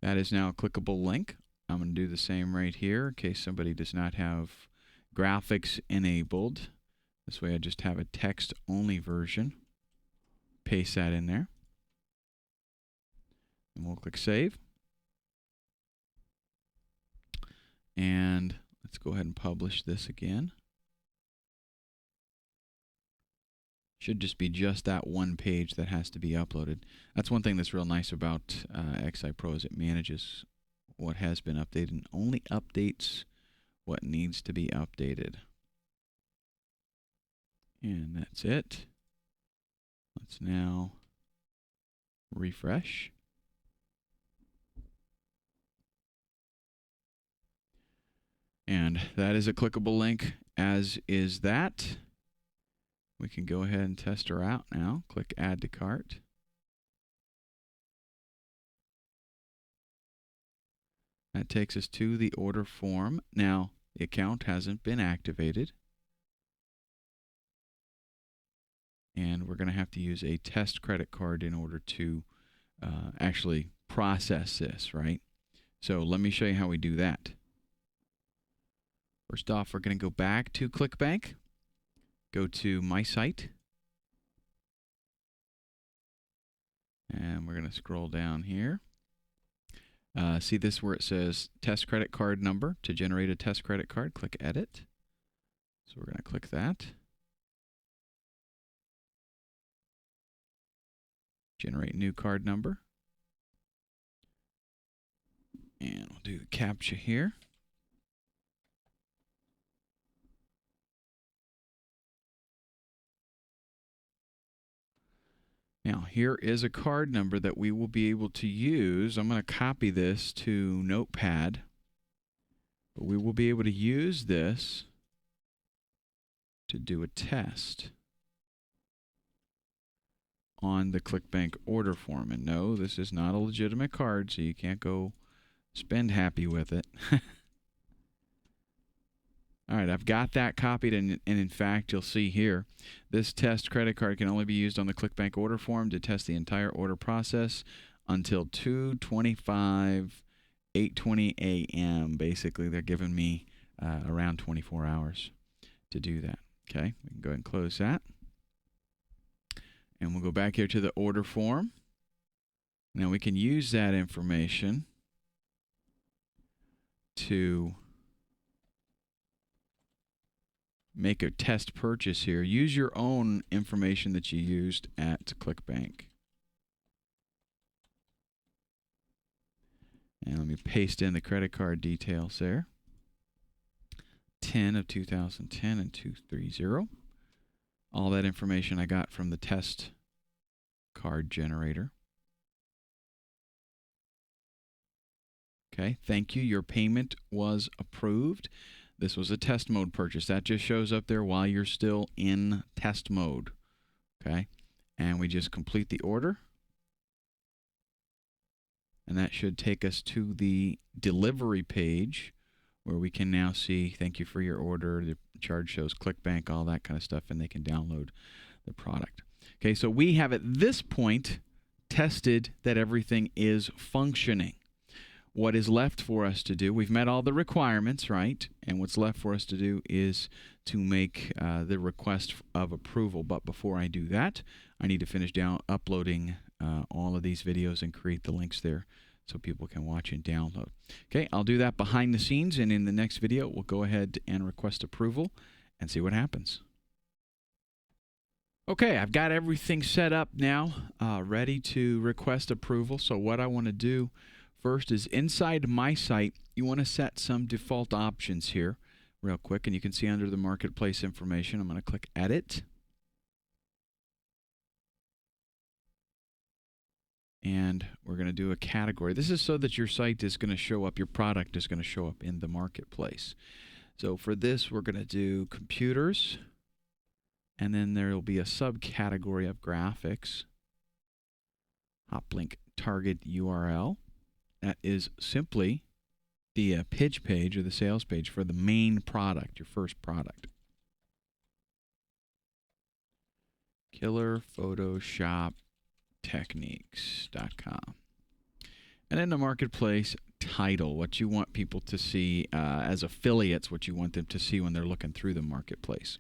That is now a clickable link. I'm going to do the same right here in case somebody does not have graphics enabled. This way I just have a text-only version. Paste that in there. And we'll click Save. And let's go ahead and publish this again. Should just be just that one page that has to be uploaded. That's one thing that's real nice about XI Pro is it manages what has been updated and only updates what needs to be updated. And that's it. Let's now refresh. And that is a clickable link, as is that. We can go ahead and test her out now. Click Add to Cart. That takes us to the order form. Now, the account hasn't been activated. And we're going to have to use a test credit card in order to actually process this, right? So let me show you how we do that. First off, we're going to go back to ClickBank. Go to My Site. And we're going to scroll down here. See this where it says Test Credit Card Number. To generate a test credit card, click Edit. So we're going to click that. Generate new card number. And we'll do the CAPTCHA here. Now, here is a card number that we will be able to use. I'm going to copy this to Notepad. But we will be able to use this to do a test on the ClickBank order form. And no, this is not a legitimate card, so you can't go spend happy with it. All right, I've got that copied, and in fact, you'll see here, this test credit card can only be used on the ClickBank order form to test the entire order process until 2:25, 8:20 a.m. Basically, they're giving me around 24 hours to do that. Okay, we can go ahead and close that. And we'll go back here to the order form. Now we can use that information to make a test purchase here. Use your own information that you used at ClickBank. And let me paste in the credit card details there. 10 of 2010 and 230. All that information I got from the test card generator. Okay, thank you. Your payment was approved. This was a test mode purchase. That just shows up there while you're still in test mode. Okay, and we just complete the order. And that should take us to the delivery page where we can now see, thank you for your order. The charge shows ClickBank, all that kind of stuff, and they can download the product. Okay, so we have at this point tested that everything is functioning. What is left for us to do, we've met all the requirements, right? And what's left for us to do is to make the request of approval. But before I do that, I need to finish uploading all of these videos and create the links there so people can watch and download. Okay, I'll do that behind the scenes, and in the next video, we'll go ahead and request approval and see what happens. Okay, I've got everything set up now, ready to request approval. So what I want to do first is inside My Site, you want to set some default options here. real quick, and you can see under the marketplace information, I'm going to click Edit. And we're going to do a category. This is so that your site is going to show up, your product is going to show up in the marketplace. So for this, we're going to do computers, and then there will be a subcategory of graphics, Hoplink target URL. That is simply the pitch page or the sales page for the main product, your first product. Killer Photoshop Techniques.com. And then the marketplace title, what you want people to see as affiliates, what you want them to see when they're looking through the marketplace.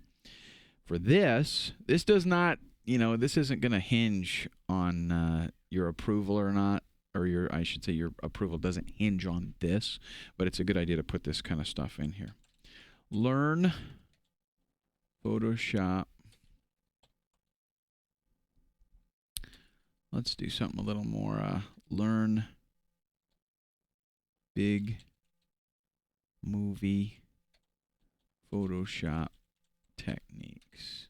For this does not, this isn't going to hinge on your approval or not, or I should say your approval doesn't hinge on this, but it's a good idea to put this kind of stuff in here. Learn Photoshop. Let's do something a little more. Learn big movie Photoshop techniques.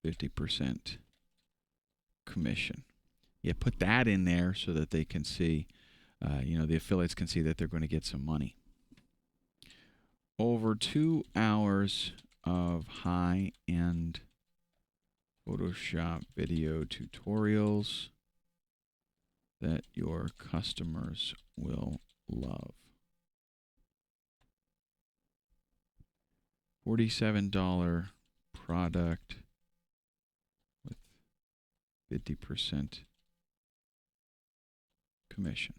50% commission. Yeah, put that in there so that they can see, the affiliates can see that they're going to get some money. Over 2 hours of high-end Photoshop video tutorials that your customers will love. $47 product with 50% commission.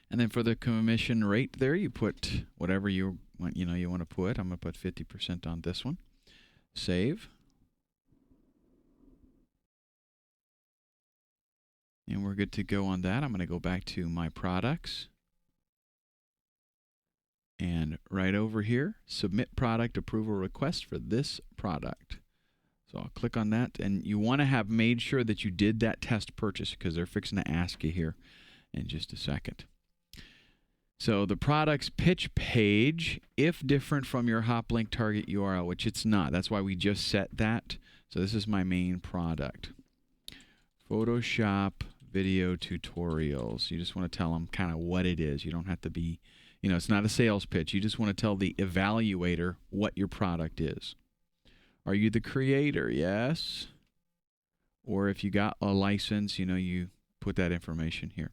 And then for the commission rate there, you put whatever you want, you want to put. I'm going to put 50% on this one. Save. And we're good to go on that. I'm going to go back to my products. And right over here, submit product approval request for this product. So I'll click on that. And you want to have made sure that you did that test purchase because they're fixing to ask you here in just a second. So the product's pitch page, if different from your Hoplink target URL, which it's not. That's why we just set that. So this is my main product. Photoshop video tutorials. You just want to tell them kind of what it is. You don't have to be, it's not a sales pitch. You just want to tell the evaluator what your product is. Are you the creator? Yes. Or if you got a license, you put that information here.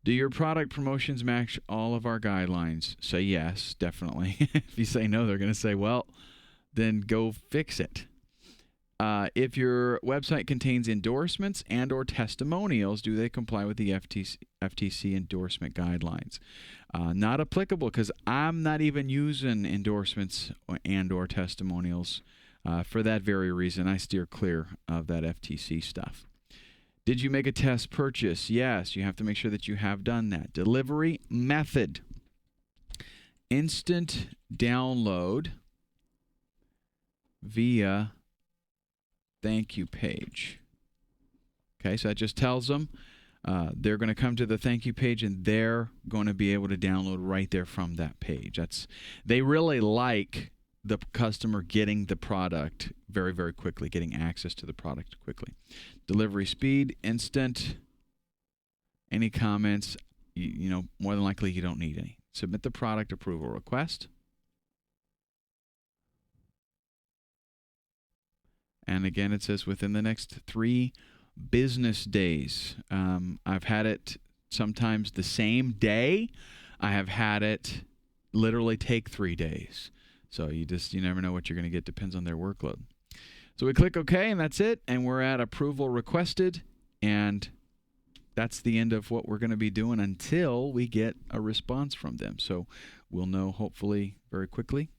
Do your product promotions match all of our guidelines? Say yes, definitely. If you say no, they're going to say, well, then go fix it. If your website contains endorsements and or testimonials, do they comply with the FTC endorsement guidelines? Not applicable because I'm not even using endorsements and or testimonials. For that very reason, I steer clear of that FTC stuff. Did you make a test purchase? Yes, you have to make sure that you have done that. Delivery method. Instant download via thank you page. Okay, so that just tells them they're going to come to the thank you page and they're going to be able to download right there from that page. They really like the customer getting the product very, very quickly, getting access to the product quickly. Delivery speed, instant. Any comments? More than likely you don't need any. Submit the product approval request. And again, it says within the next 3 business days. I've had it sometimes the same day. I have had it literally take 3 days. So you never know what you're going to get. Depends on their workload. So we click OK, and that's it. And we're at approval requested. And that's the end of what we're going to be doing until we get a response from them. So we'll know hopefully very quickly.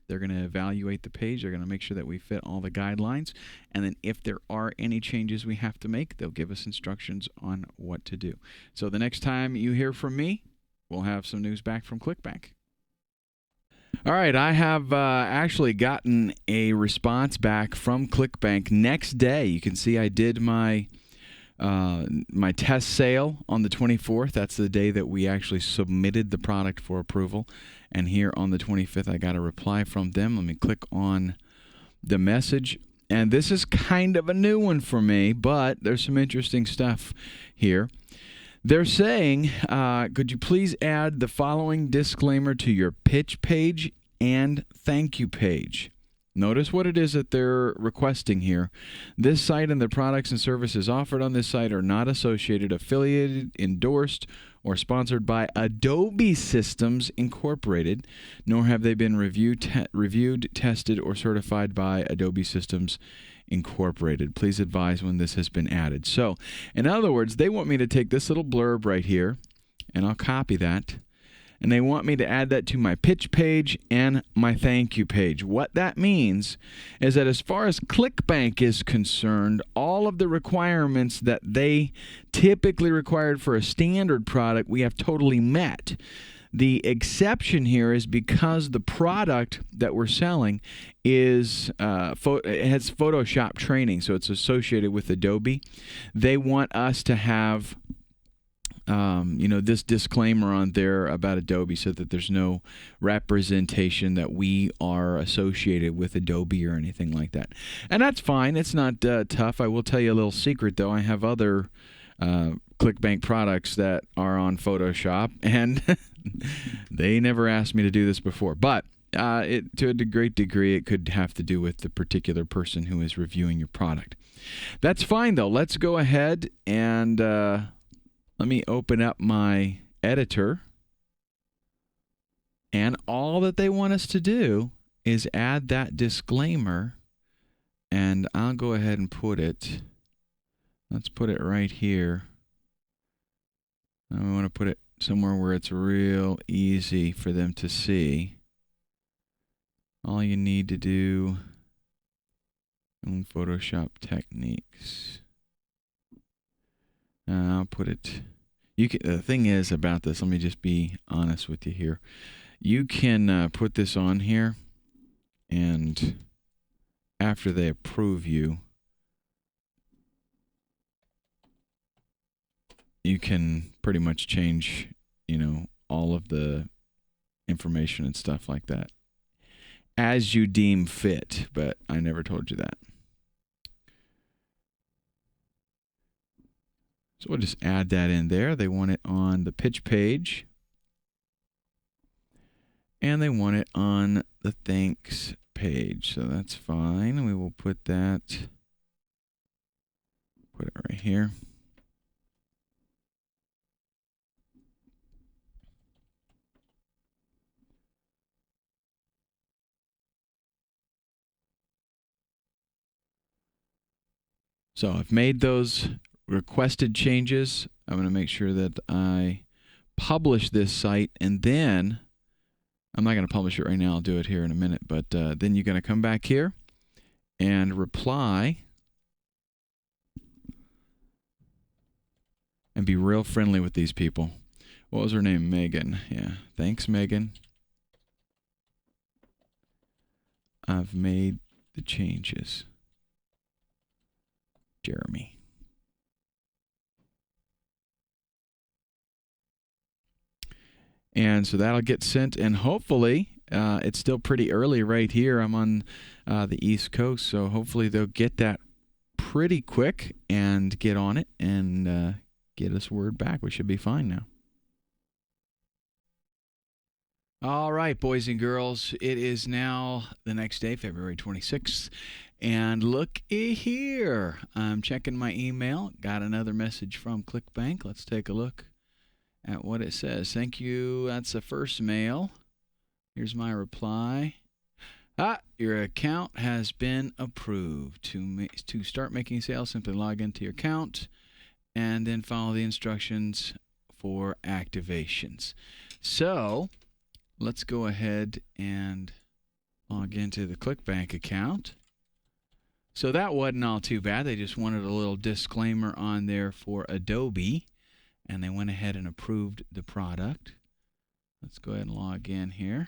They're going to evaluate the page. They're going to make sure that we fit all the guidelines. And then if there are any changes we have to make, they'll give us instructions on what to do. So the next time you hear from me, we'll have some news back from ClickBank. All right, I have actually gotten a response back from ClickBank next day. You can see I did my my test sale on the 24th. That's the day that we actually submitted the product for approval. And here on the 25th, I got a reply from them. Let me click on the message. And this is kind of a new one for me, but there's some interesting stuff here. They're saying, could you please add the following disclaimer to your pitch page and thank you page? Notice what it is that they're requesting here. This site and the products and services offered on this site are not associated, affiliated, endorsed, or sponsored by Adobe Systems Incorporated, nor have they been reviewed, tested, or certified by Adobe Systems Incorporated. Please advise when this has been added. So, in other words, they want me to take this little blurb right here, and I'll copy that. And they want me to add that to my pitch page and my thank you page. What that means is that as far as ClickBank is concerned, all of the requirements that they typically required for a standard product, we have totally met. The exception here is because the product that we're selling is it has Photoshop training, so it's associated with Adobe. They want us to have this disclaimer on there about Adobe so that there's no representation that we are associated with Adobe or anything like that. And that's fine. It's not tough. I will tell you a little secret, though. I have other ClickBank products that are on Photoshop, and they never asked me to do this before. But to a great degree, it could have to do with the particular person who is reviewing your product. That's fine, though. Let's go ahead and let me open up my editor. And all that they want us to do is add that disclaimer. And I'll go ahead and put it. Let's put it right here. And we want to put it somewhere where it's real easy for them to see. All you need to do in Photoshop techniques. I'll put it. The thing is about this, let me just be honest with you here. You can put this on here, and after they approve you, you can pretty much change, all of the information and stuff like that as you deem fit. But I never told you that. So we'll just add that in there. They want it on the pitch page. And they want it on the thanks page. So that's fine. We will put it right here. So I've made those requested changes. I'm going to make sure that I publish this site, and then I'm not going to publish it right now. I'll do it here in a minute, but then you're going to come back here and reply and be real friendly with these people. What was her name? Megan. Yeah. Thanks, Megan. I've made the changes. Jeremy. And so that'll get sent, and hopefully it's still pretty early right here. I'm on the East Coast, so hopefully they'll get that pretty quick and get on it and get us word back. We should be fine now. All right, boys and girls, it is now the next day, February 26th, and look here. I'm checking my email. Got another message from ClickBank. Let's take a look at what it says. Thank you. That's the first mail. Here's my reply. Your account has been approved. To start making sales, simply log into your account and then follow the instructions for activations. So let's go ahead and log into the ClickBank account. So that wasn't all too bad. They just wanted a little disclaimer on there for Adobe, and they went ahead and approved the product. Let's go ahead and log in here.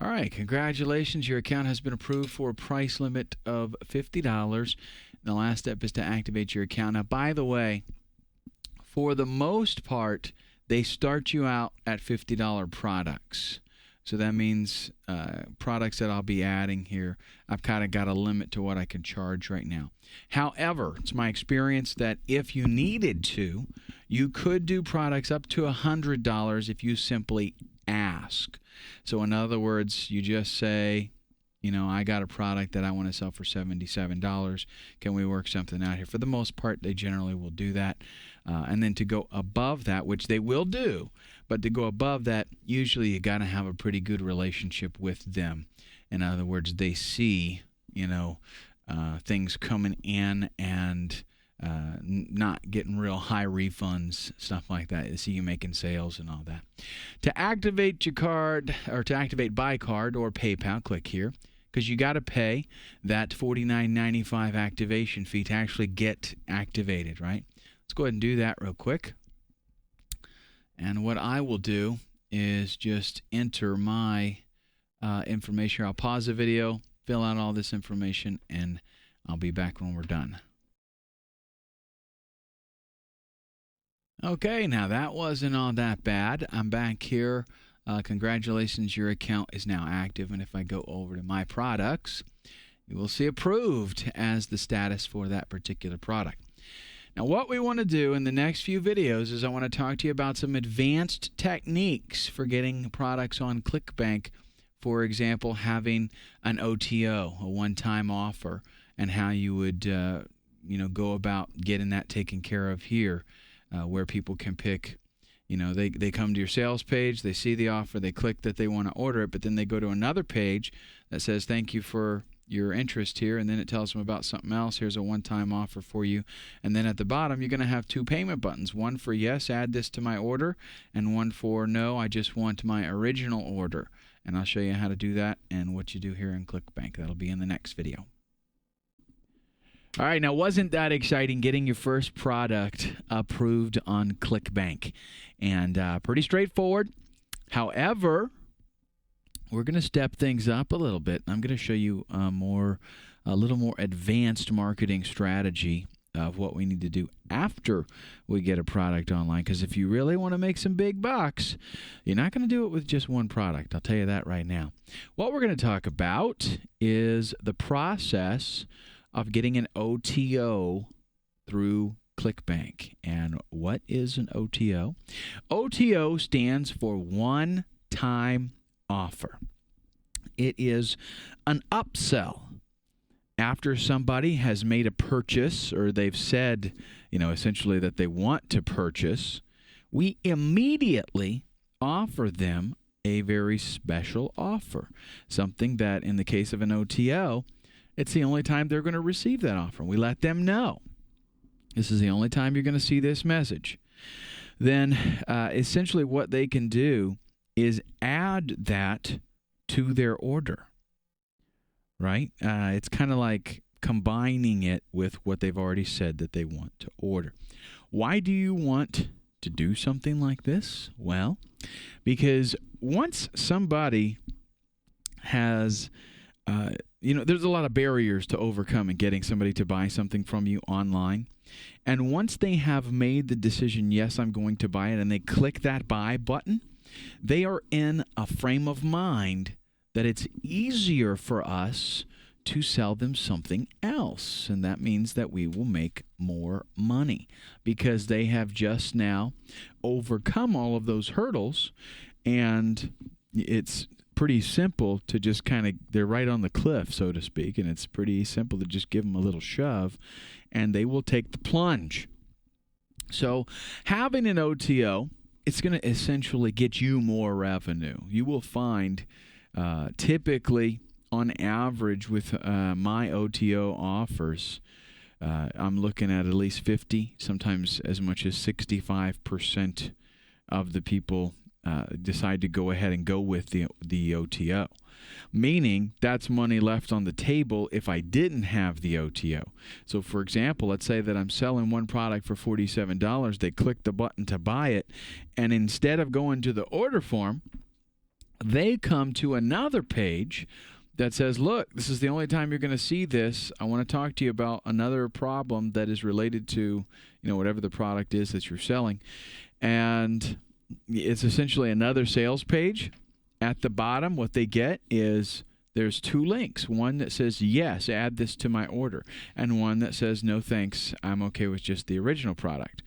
All right, congratulations. Your account has been approved for a price limit of $50. The last step is to activate your account. Now, by the way, for the most part, they start you out at $50 products. So that means products that I'll be adding here, I've kind of got a limit to what I can charge right now. However, it's my experience that if you needed to, you could do products up to $100 if you simply ask. So in other words, you just say, you know, I got a product that I want to sell for $77. Can we work something out here? For the most part, they generally will do that. And then to go above that, which they will do, but to go above that, usually you got to have a pretty good relationship with them. In other words, they see, you know, things coming in and not getting real high refunds, stuff like that. They see you making sales and all that. To activate your card, or to activate by card or PayPal, click here, because you got to pay that $49.95 activation fee to actually get activated, right? Let's go ahead and do that real quick. And what I will do is just enter my information. I'll pause the video, fill out all this information, and I'll be back when we're done. Okay, now that wasn't all that bad. I'm back here. Congratulations, your account is now active. And if I go over to my products, you will see approved as the status for that particular product. Now, what we want to do in the next few videos is I want to talk to you about some advanced techniques for getting products on ClickBank. For example, having an OTO, a one-time offer, and how you would go about getting that taken care of here, where people can pick. You know, they come to your sales page, they see the offer, they click that they want to order it, but then they go to another page that says, thank you for your interest here, and then it tells them about something else. Here's a one-time offer for you. And then at the bottom, you're going to have two payment buttons, one for yes, add this to my order, and one for no, I just want my original order. And I'll show you how to do that and what you do here in ClickBank. That'll be in the next video. All right, now wasn't that exciting getting your first product approved on ClickBank? And pretty straightforward. However, we're going to step things up a little bit. I'm going to show you a little more advanced marketing strategy of what we need to do after we get a product online. Because if you really want to make some big bucks, you're not going to do it with just one product. I'll tell you that right now. What we're going to talk about is the process of getting an OTO through ClickBank. And what is an OTO? OTO stands for one-time offer. It is an upsell. After somebody has made a purchase, or they've said, essentially that they want to purchase, we immediately offer them a very special offer. Something that, in the case of an OTO, it's the only time they're going to receive that offer. We let them know. This is the only time you're going to see this message. Then, essentially what they can do is add that to their order, right? It's kind of like combining it with what they've already said that they want to order. Why do you want to do something like this? Well, because once somebody has, there's a lot of barriers to overcome in getting somebody to buy something from you online. And once they have made the decision, yes, I'm going to buy it, and they click that buy button, they are in a frame of mind that it's easier for us to sell them something else. And that means that we will make more money because they have just now overcome all of those hurdles. And it's pretty simple to just they're right on the cliff, so to speak. And it's pretty simple to just give them a little shove and they will take the plunge. So having an OTO, it's going to essentially get you more revenue. You will find typically, on average, with my OTO offers, I'm looking at least 50, sometimes as much as 65% of the people decide to go ahead and go with the OTO. Meaning, that's money left on the table if I didn't have the OTO. So, for example, let's say that I'm selling one product for $47. They click the button to buy it, and instead of going to the order form, they come to another page that says, look, this is the only time you're going to see this. I want to talk to you about another problem that is related to, whatever the product is that you're selling. And it's essentially another sales page. At the bottom, what they get is there's two links. One that says, yes, add this to my order. And one that says, no, thanks, I'm okay with just the original product.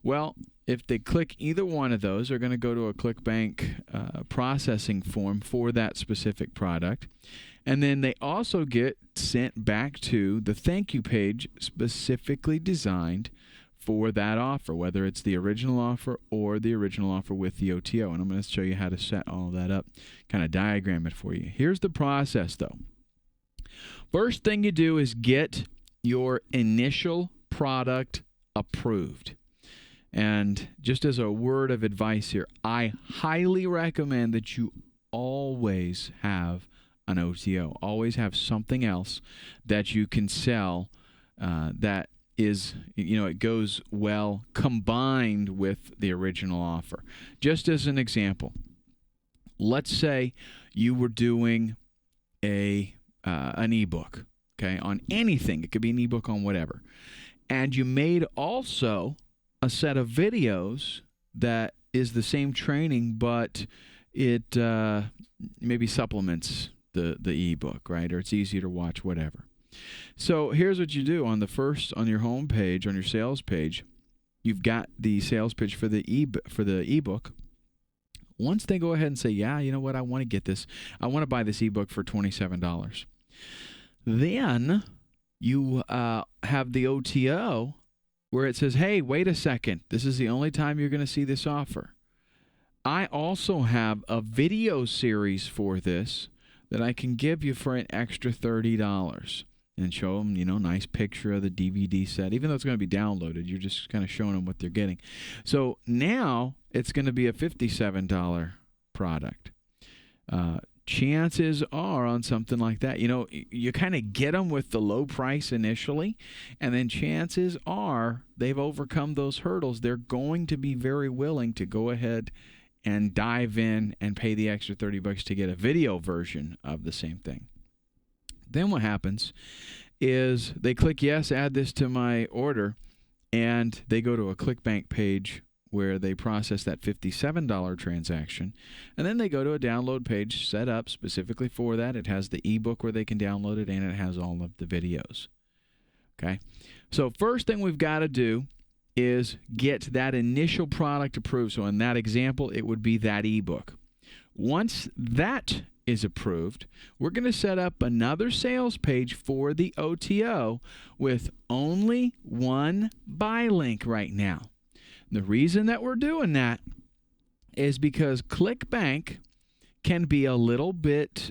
Well, if they click either one of those, they're going to go to a ClickBank processing form for that specific product. And then they also get sent back to the thank you page specifically designed for that offer, whether it's the original offer or the original offer with the OTO. And I'm going to show you how to set all of that up, kind of diagram it for you. Here's the process, though. First thing you do is get your initial product approved. And just as a word of advice here, I highly recommend that you always have an OTO. Always have something else that you can sell that is, it goes well combined with the original offer. Just as an example, let's say you were doing an ebook, okay, on anything. It could be an ebook on whatever. And you made also a set of videos that is the same training, but it maybe supplements the ebook, right? Or it's easier to watch, whatever. So here's what you do on your home page, on your sales page, you've got the sales page for the ebook. Once they go ahead and say, yeah, you know what, I want to get this. I want to buy this ebook for $27. Then you have the OTO where it says, hey, wait a second. This is the only time you're going to see this offer. I also have a video series for this that I can give you for an extra $30 and show them, nice picture of the DVD set. Even though it's going to be downloaded, you're just kind of showing them what they're getting. So now it's going to be a $57 product. Chances are on something like that, you kind of get them with the low price initially, and then chances are they've overcome those hurdles. They're going to be very willing to go ahead and dive in and pay the extra $30 to get a video version of the same thing. Then what happens is they click yes, add this to my order, and they go to a ClickBank page where they process that $57 transaction, and then they go to a download page set up specifically for that. It has the ebook where they can download it, and it has all of the videos. Okay, so first thing we've got to do is get that initial product approved. So in that example, it would be that ebook. Once that is approved, we're going to set up another sales page for the OTO with only one buy link right now. The reason that we're doing that is because ClickBank can be a little bit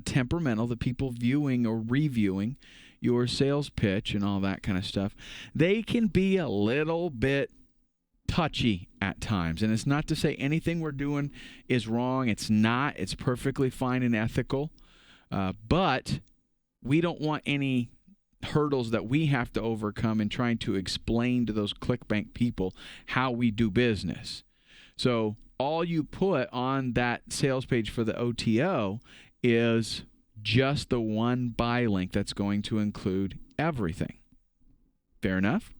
temperamental. The people viewing or reviewing your sales pitch and all that kind of stuff, they can be a little bit touchy at times. And it's not to say anything we're doing is wrong. It's not. It's perfectly fine and ethical. But we don't want any hurdles that we have to overcome in trying to explain to those ClickBank people how we do business. So all you put on that sales page for the OTO is just the one buy link that's going to include everything. Fair enough?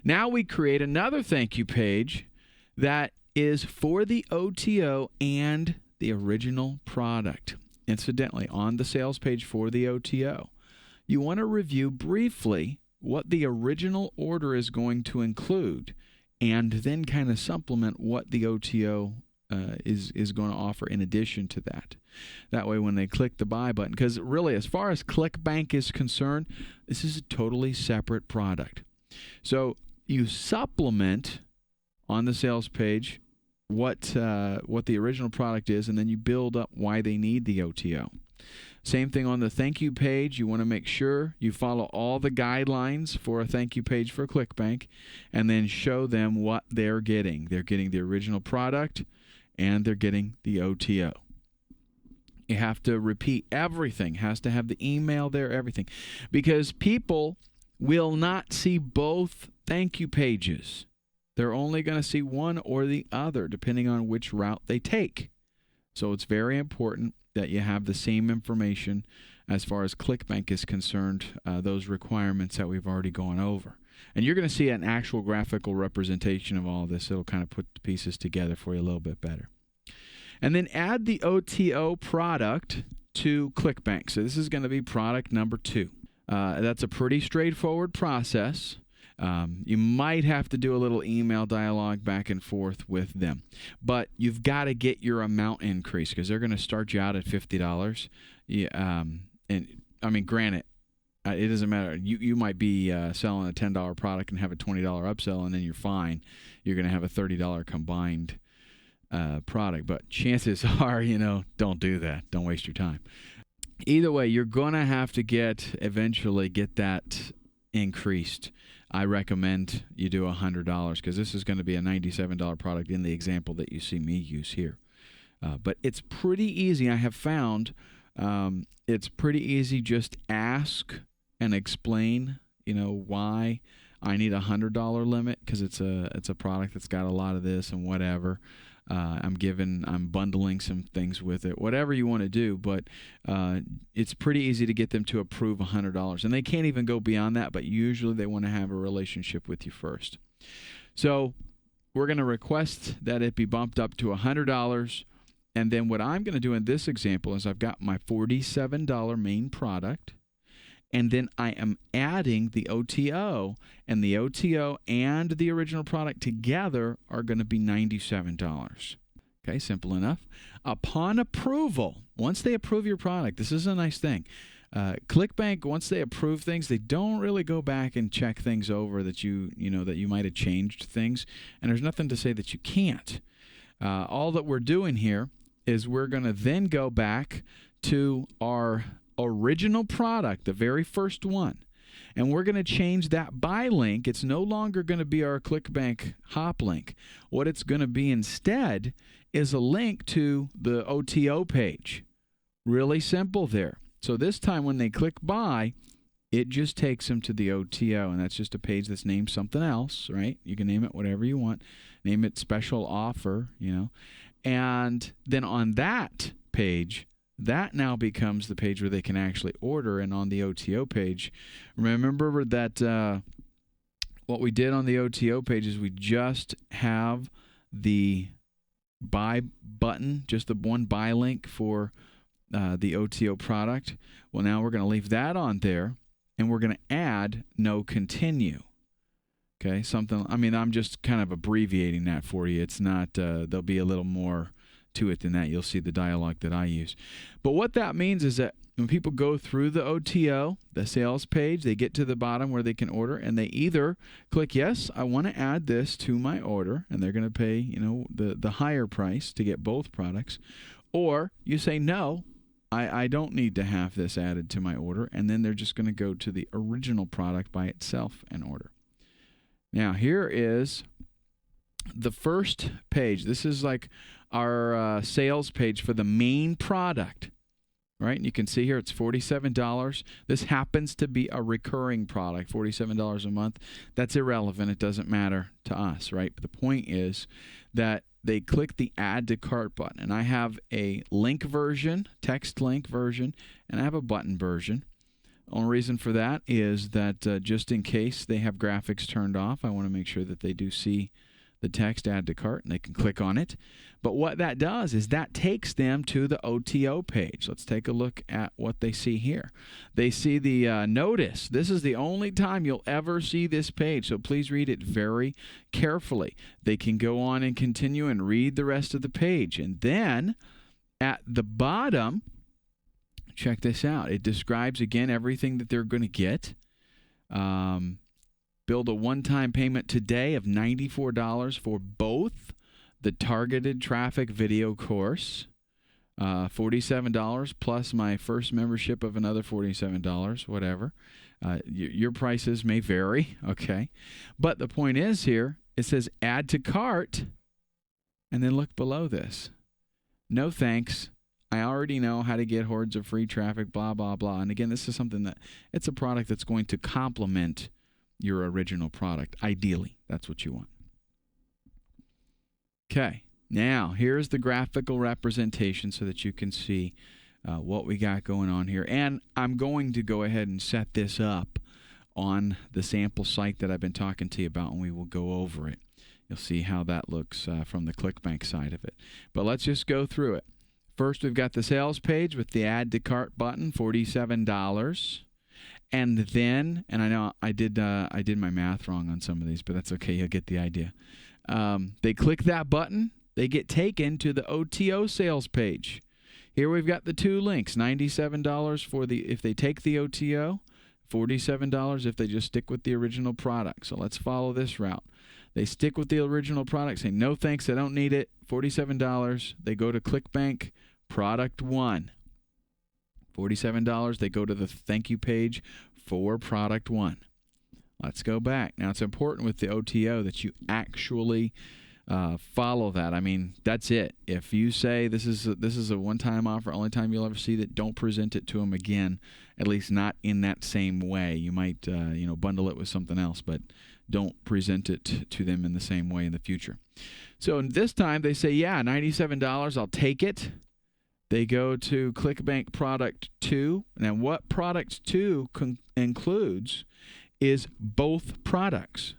Now we create another thank you page that is for the OTO and the original product. Incidentally, on the sales page for the OTO, you want to review briefly what the original order is going to include and then kind of supplement what the OTO is going to offer in addition to that. That way when they click the buy button, because really as far as ClickBank is concerned, this is a totally separate product. So you supplement on the sales page what the original product is, and then you build up why they need the OTO. Same thing on the thank you page. You want to make sure you follow all the guidelines for a thank you page for ClickBank and then show them what they're getting. They're getting the original product and they're getting the OTO. You have to repeat everything. Has to have the email there, everything. Because people will not see both thank you pages. They're only going to see one or the other depending on which route they take. So it's very important that you have the same information as far as ClickBank is concerned, those requirements that we've already gone over. And you're going to see an actual graphical representation of all of this. It'll kind of put the pieces together for you a little bit better. And then add the OTO product to ClickBank. So this is going to be product number 2. That's a pretty straightforward process. You might have to do a little email dialogue back and forth with them. But you've got to get your amount increased because they're going to start you out at $50. And I mean, granted, it doesn't matter. You might be selling a $10 product and have a $20 upsell, and then you're fine. You're going to have a $30 combined product. But chances are, don't do that. Don't waste your time. Either way, you're going to have to eventually get that increased. I recommend you do $100 because this is going to be a $97 product in the example that you see me use here. But it's pretty easy. I have found it's pretty easy. Just ask and explain, why I need a $100 limit because it's a product that's got a lot of this and whatever. I'm bundling some things with it, whatever you want to do, but it's pretty easy to get them to approve $100. And they can't even go beyond that, but usually they want to have a relationship with you first. So we're going to request that it be bumped up to $100. And then what I'm going to do in this example is I've got my $47 main product, and then I am adding the OTO, and the OTO and the original product together are going to be $97. Okay, simple enough. Upon approval, once they approve your product, this is a nice thing. ClickBank, once they approve things, they don't really go back and check things over that that you might have changed things, and there's nothing to say that you can't. All that we're doing here is we're going to then go back to our original product, the very first one, and we're going to change that buy link. It's no longer going to be our ClickBank hop link. What it's going to be instead is a link to the OTO page. Really simple there. So this time when they click buy, it just takes them to the OTO, and that's just a page that's named something else, right? You can name it whatever you want. Name it special offer, And then on that page, that now becomes the page where they can actually order. And on the OTO page, remember that what we did on the OTO page is we just have the buy button, just the one buy link for the OTO product. Well, now we're going to leave that on there, and we're going to add no continue. Okay, I'm just kind of abbreviating that for you. It's not, there'll be a little more to it than that. You'll see the dialogue that I use. But what that means is that when people go through the OTO, the sales page, they get to the bottom where they can order, and they either click, yes, I want to add this to my order, and they're going to pay, the higher price to get both products, or you say, no, I don't need to have this added to my order, and then they're just going to go to the original product by itself and order. Now, here is the first page. This is like our sales page for the main product, right? And you can see here it's $47. This happens to be a recurring product, $47 a month. That's irrelevant. It doesn't matter to us, right? But the point is that they click the add to cart button. And I have a link version, text link version, and I have a button version. Only reason for that is that just in case they have graphics turned off, I want to make sure that they do see the text add to cart and they can click on it. But what that does is that takes them to the OTO page. Let's take a look at what they see here. They see the notice. This is the only time you'll ever see this page, so please read it very carefully. They can go on and continue and read the rest of the page. And then at the bottom, check this out. It describes again everything that they're going to get. Build a one-time payment today of $94 for both the targeted traffic video course, $47 plus my first membership of another $47, whatever. Your prices may vary, okay? But the point is here, it says add to cart, and then look below this. No thanks. I already know how to get hordes of free traffic, blah, blah, blah. And again, this is something that it's a product that's going to complement your original product. Ideally, that's what you want. Okay, Now, here's the graphical representation so that you can see what we got going on here. And I'm going to go ahead and set this up on the sample site that I've been talking to you about, and we will go over it. You'll see how that looks from the ClickBank side of it. But let's just go through it. First, we've got the sales page with the Add to Cart button, $47. And then, and I know I did my math wrong on some of these, but that's okay. You'll get the idea. They click that button. They get taken to the OTO sales page. Here we've got the two links, $97 for if they take the OTO, $47 if they just stick with the original product. So let's follow this route. They stick with the original product, say, no thanks, I don't need it, $47. They go to ClickBank, product 1. $47, they go to the thank you page for product 1. Let's go back. Now, it's important with the OTO that you actually follow that. I mean, that's it. If you say this is a one-time offer, only time you'll ever see that, don't present it to them again, at least not in that same way. You might bundle it with something else, but don't present it to them in the same way in the future. So this time they say, yeah, $97, I'll take it. They go to ClickBank Product 2. Now, what Product 2 includes is both products.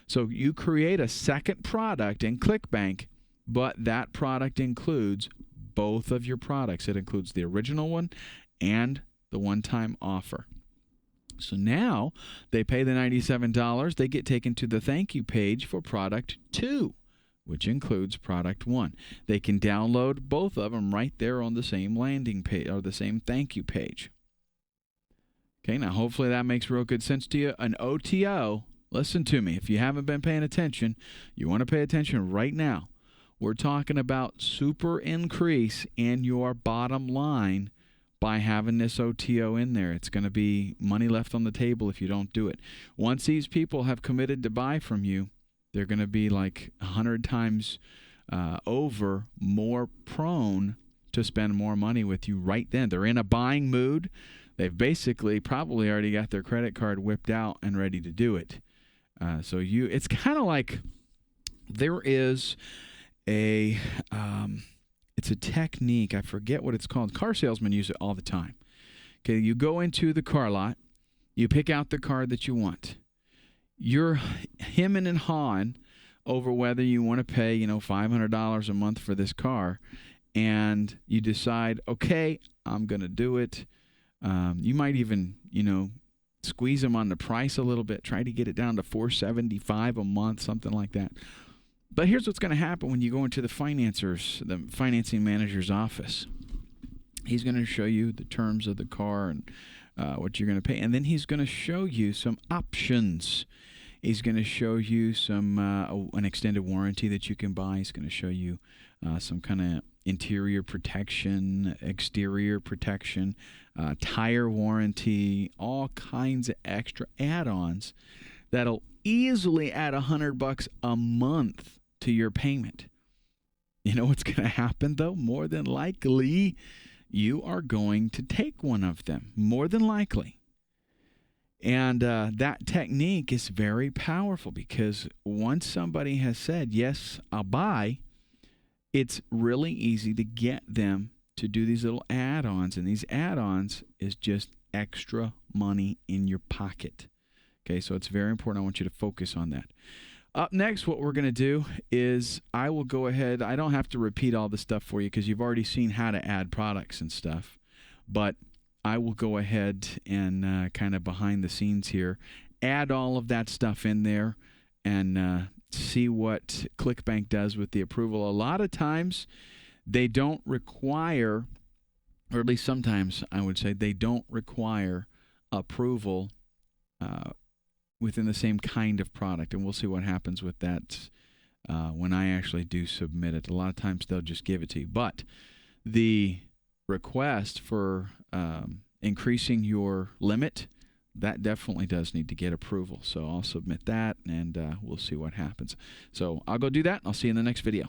So you create a second product in ClickBank, but that product includes both of your products. It includes the original one and the one-time offer. So now they pay the $97. They get taken to the thank you page for Product 2, which includes Product 1. They can download both of them right there on the same landing page or the same thank you page. Okay, now hopefully that makes real good sense to you. An OTO, listen to me. If you haven't been paying attention, you want to pay attention right now. We're talking about super increase in your bottom line by having this OTO in there. It's going to be money left on the table if you don't do it. Once these people have committed to buy from you, they're going to be like 100 times over more prone to spend more money with you right then. They're in a buying mood. They've basically probably already got their credit card whipped out and ready to do it. It's kind of like there is it's a technique. I forget what it's called. Car salesmen use it all the time. Okay, you go into the car lot, you pick out the car that you want. You're hemming and hawing over whether you want to pay, $500 a month for this car, and you decide, okay, I'm going to do it. You might even, squeeze them on the price a little bit, try to get it down to $475 a month, something like that. But here's what's going to happen when you go into the financing manager's office. He's going to show you the terms of the car and what you're going to pay, and then he's going to show you some options. He's going to show you some an extended warranty that you can buy. He's going to show you some kind of interior protection, exterior protection, tire warranty, all kinds of extra add-ons that'll easily add $100 a month to your payment. You know what's going to happen, though? More than likely, you are going to take one of them. More than likely. And that technique is very powerful because once somebody has said, yes, I'll buy, it's really easy to get them to do these little add-ons. And these add-ons is just extra money in your pocket. Okay, so it's very important. I want you to focus on that. Up next, what we're going to do is I will go ahead. I don't have to repeat all the stuff for you because you've already seen how to add products and stuff. But I will go ahead and kind of behind the scenes here, add all of that stuff in there and see what ClickBank does with the approval. A lot of times they don't require, or at least sometimes I would say they don't require approval within the same kind of product. And we'll see what happens with that when I actually do submit it. A lot of times they'll just give it to you. But the request for increasing your limit, that definitely does need to get approval. So I'll submit that and we'll see what happens. So I'll go do that. I'll see you in the next video.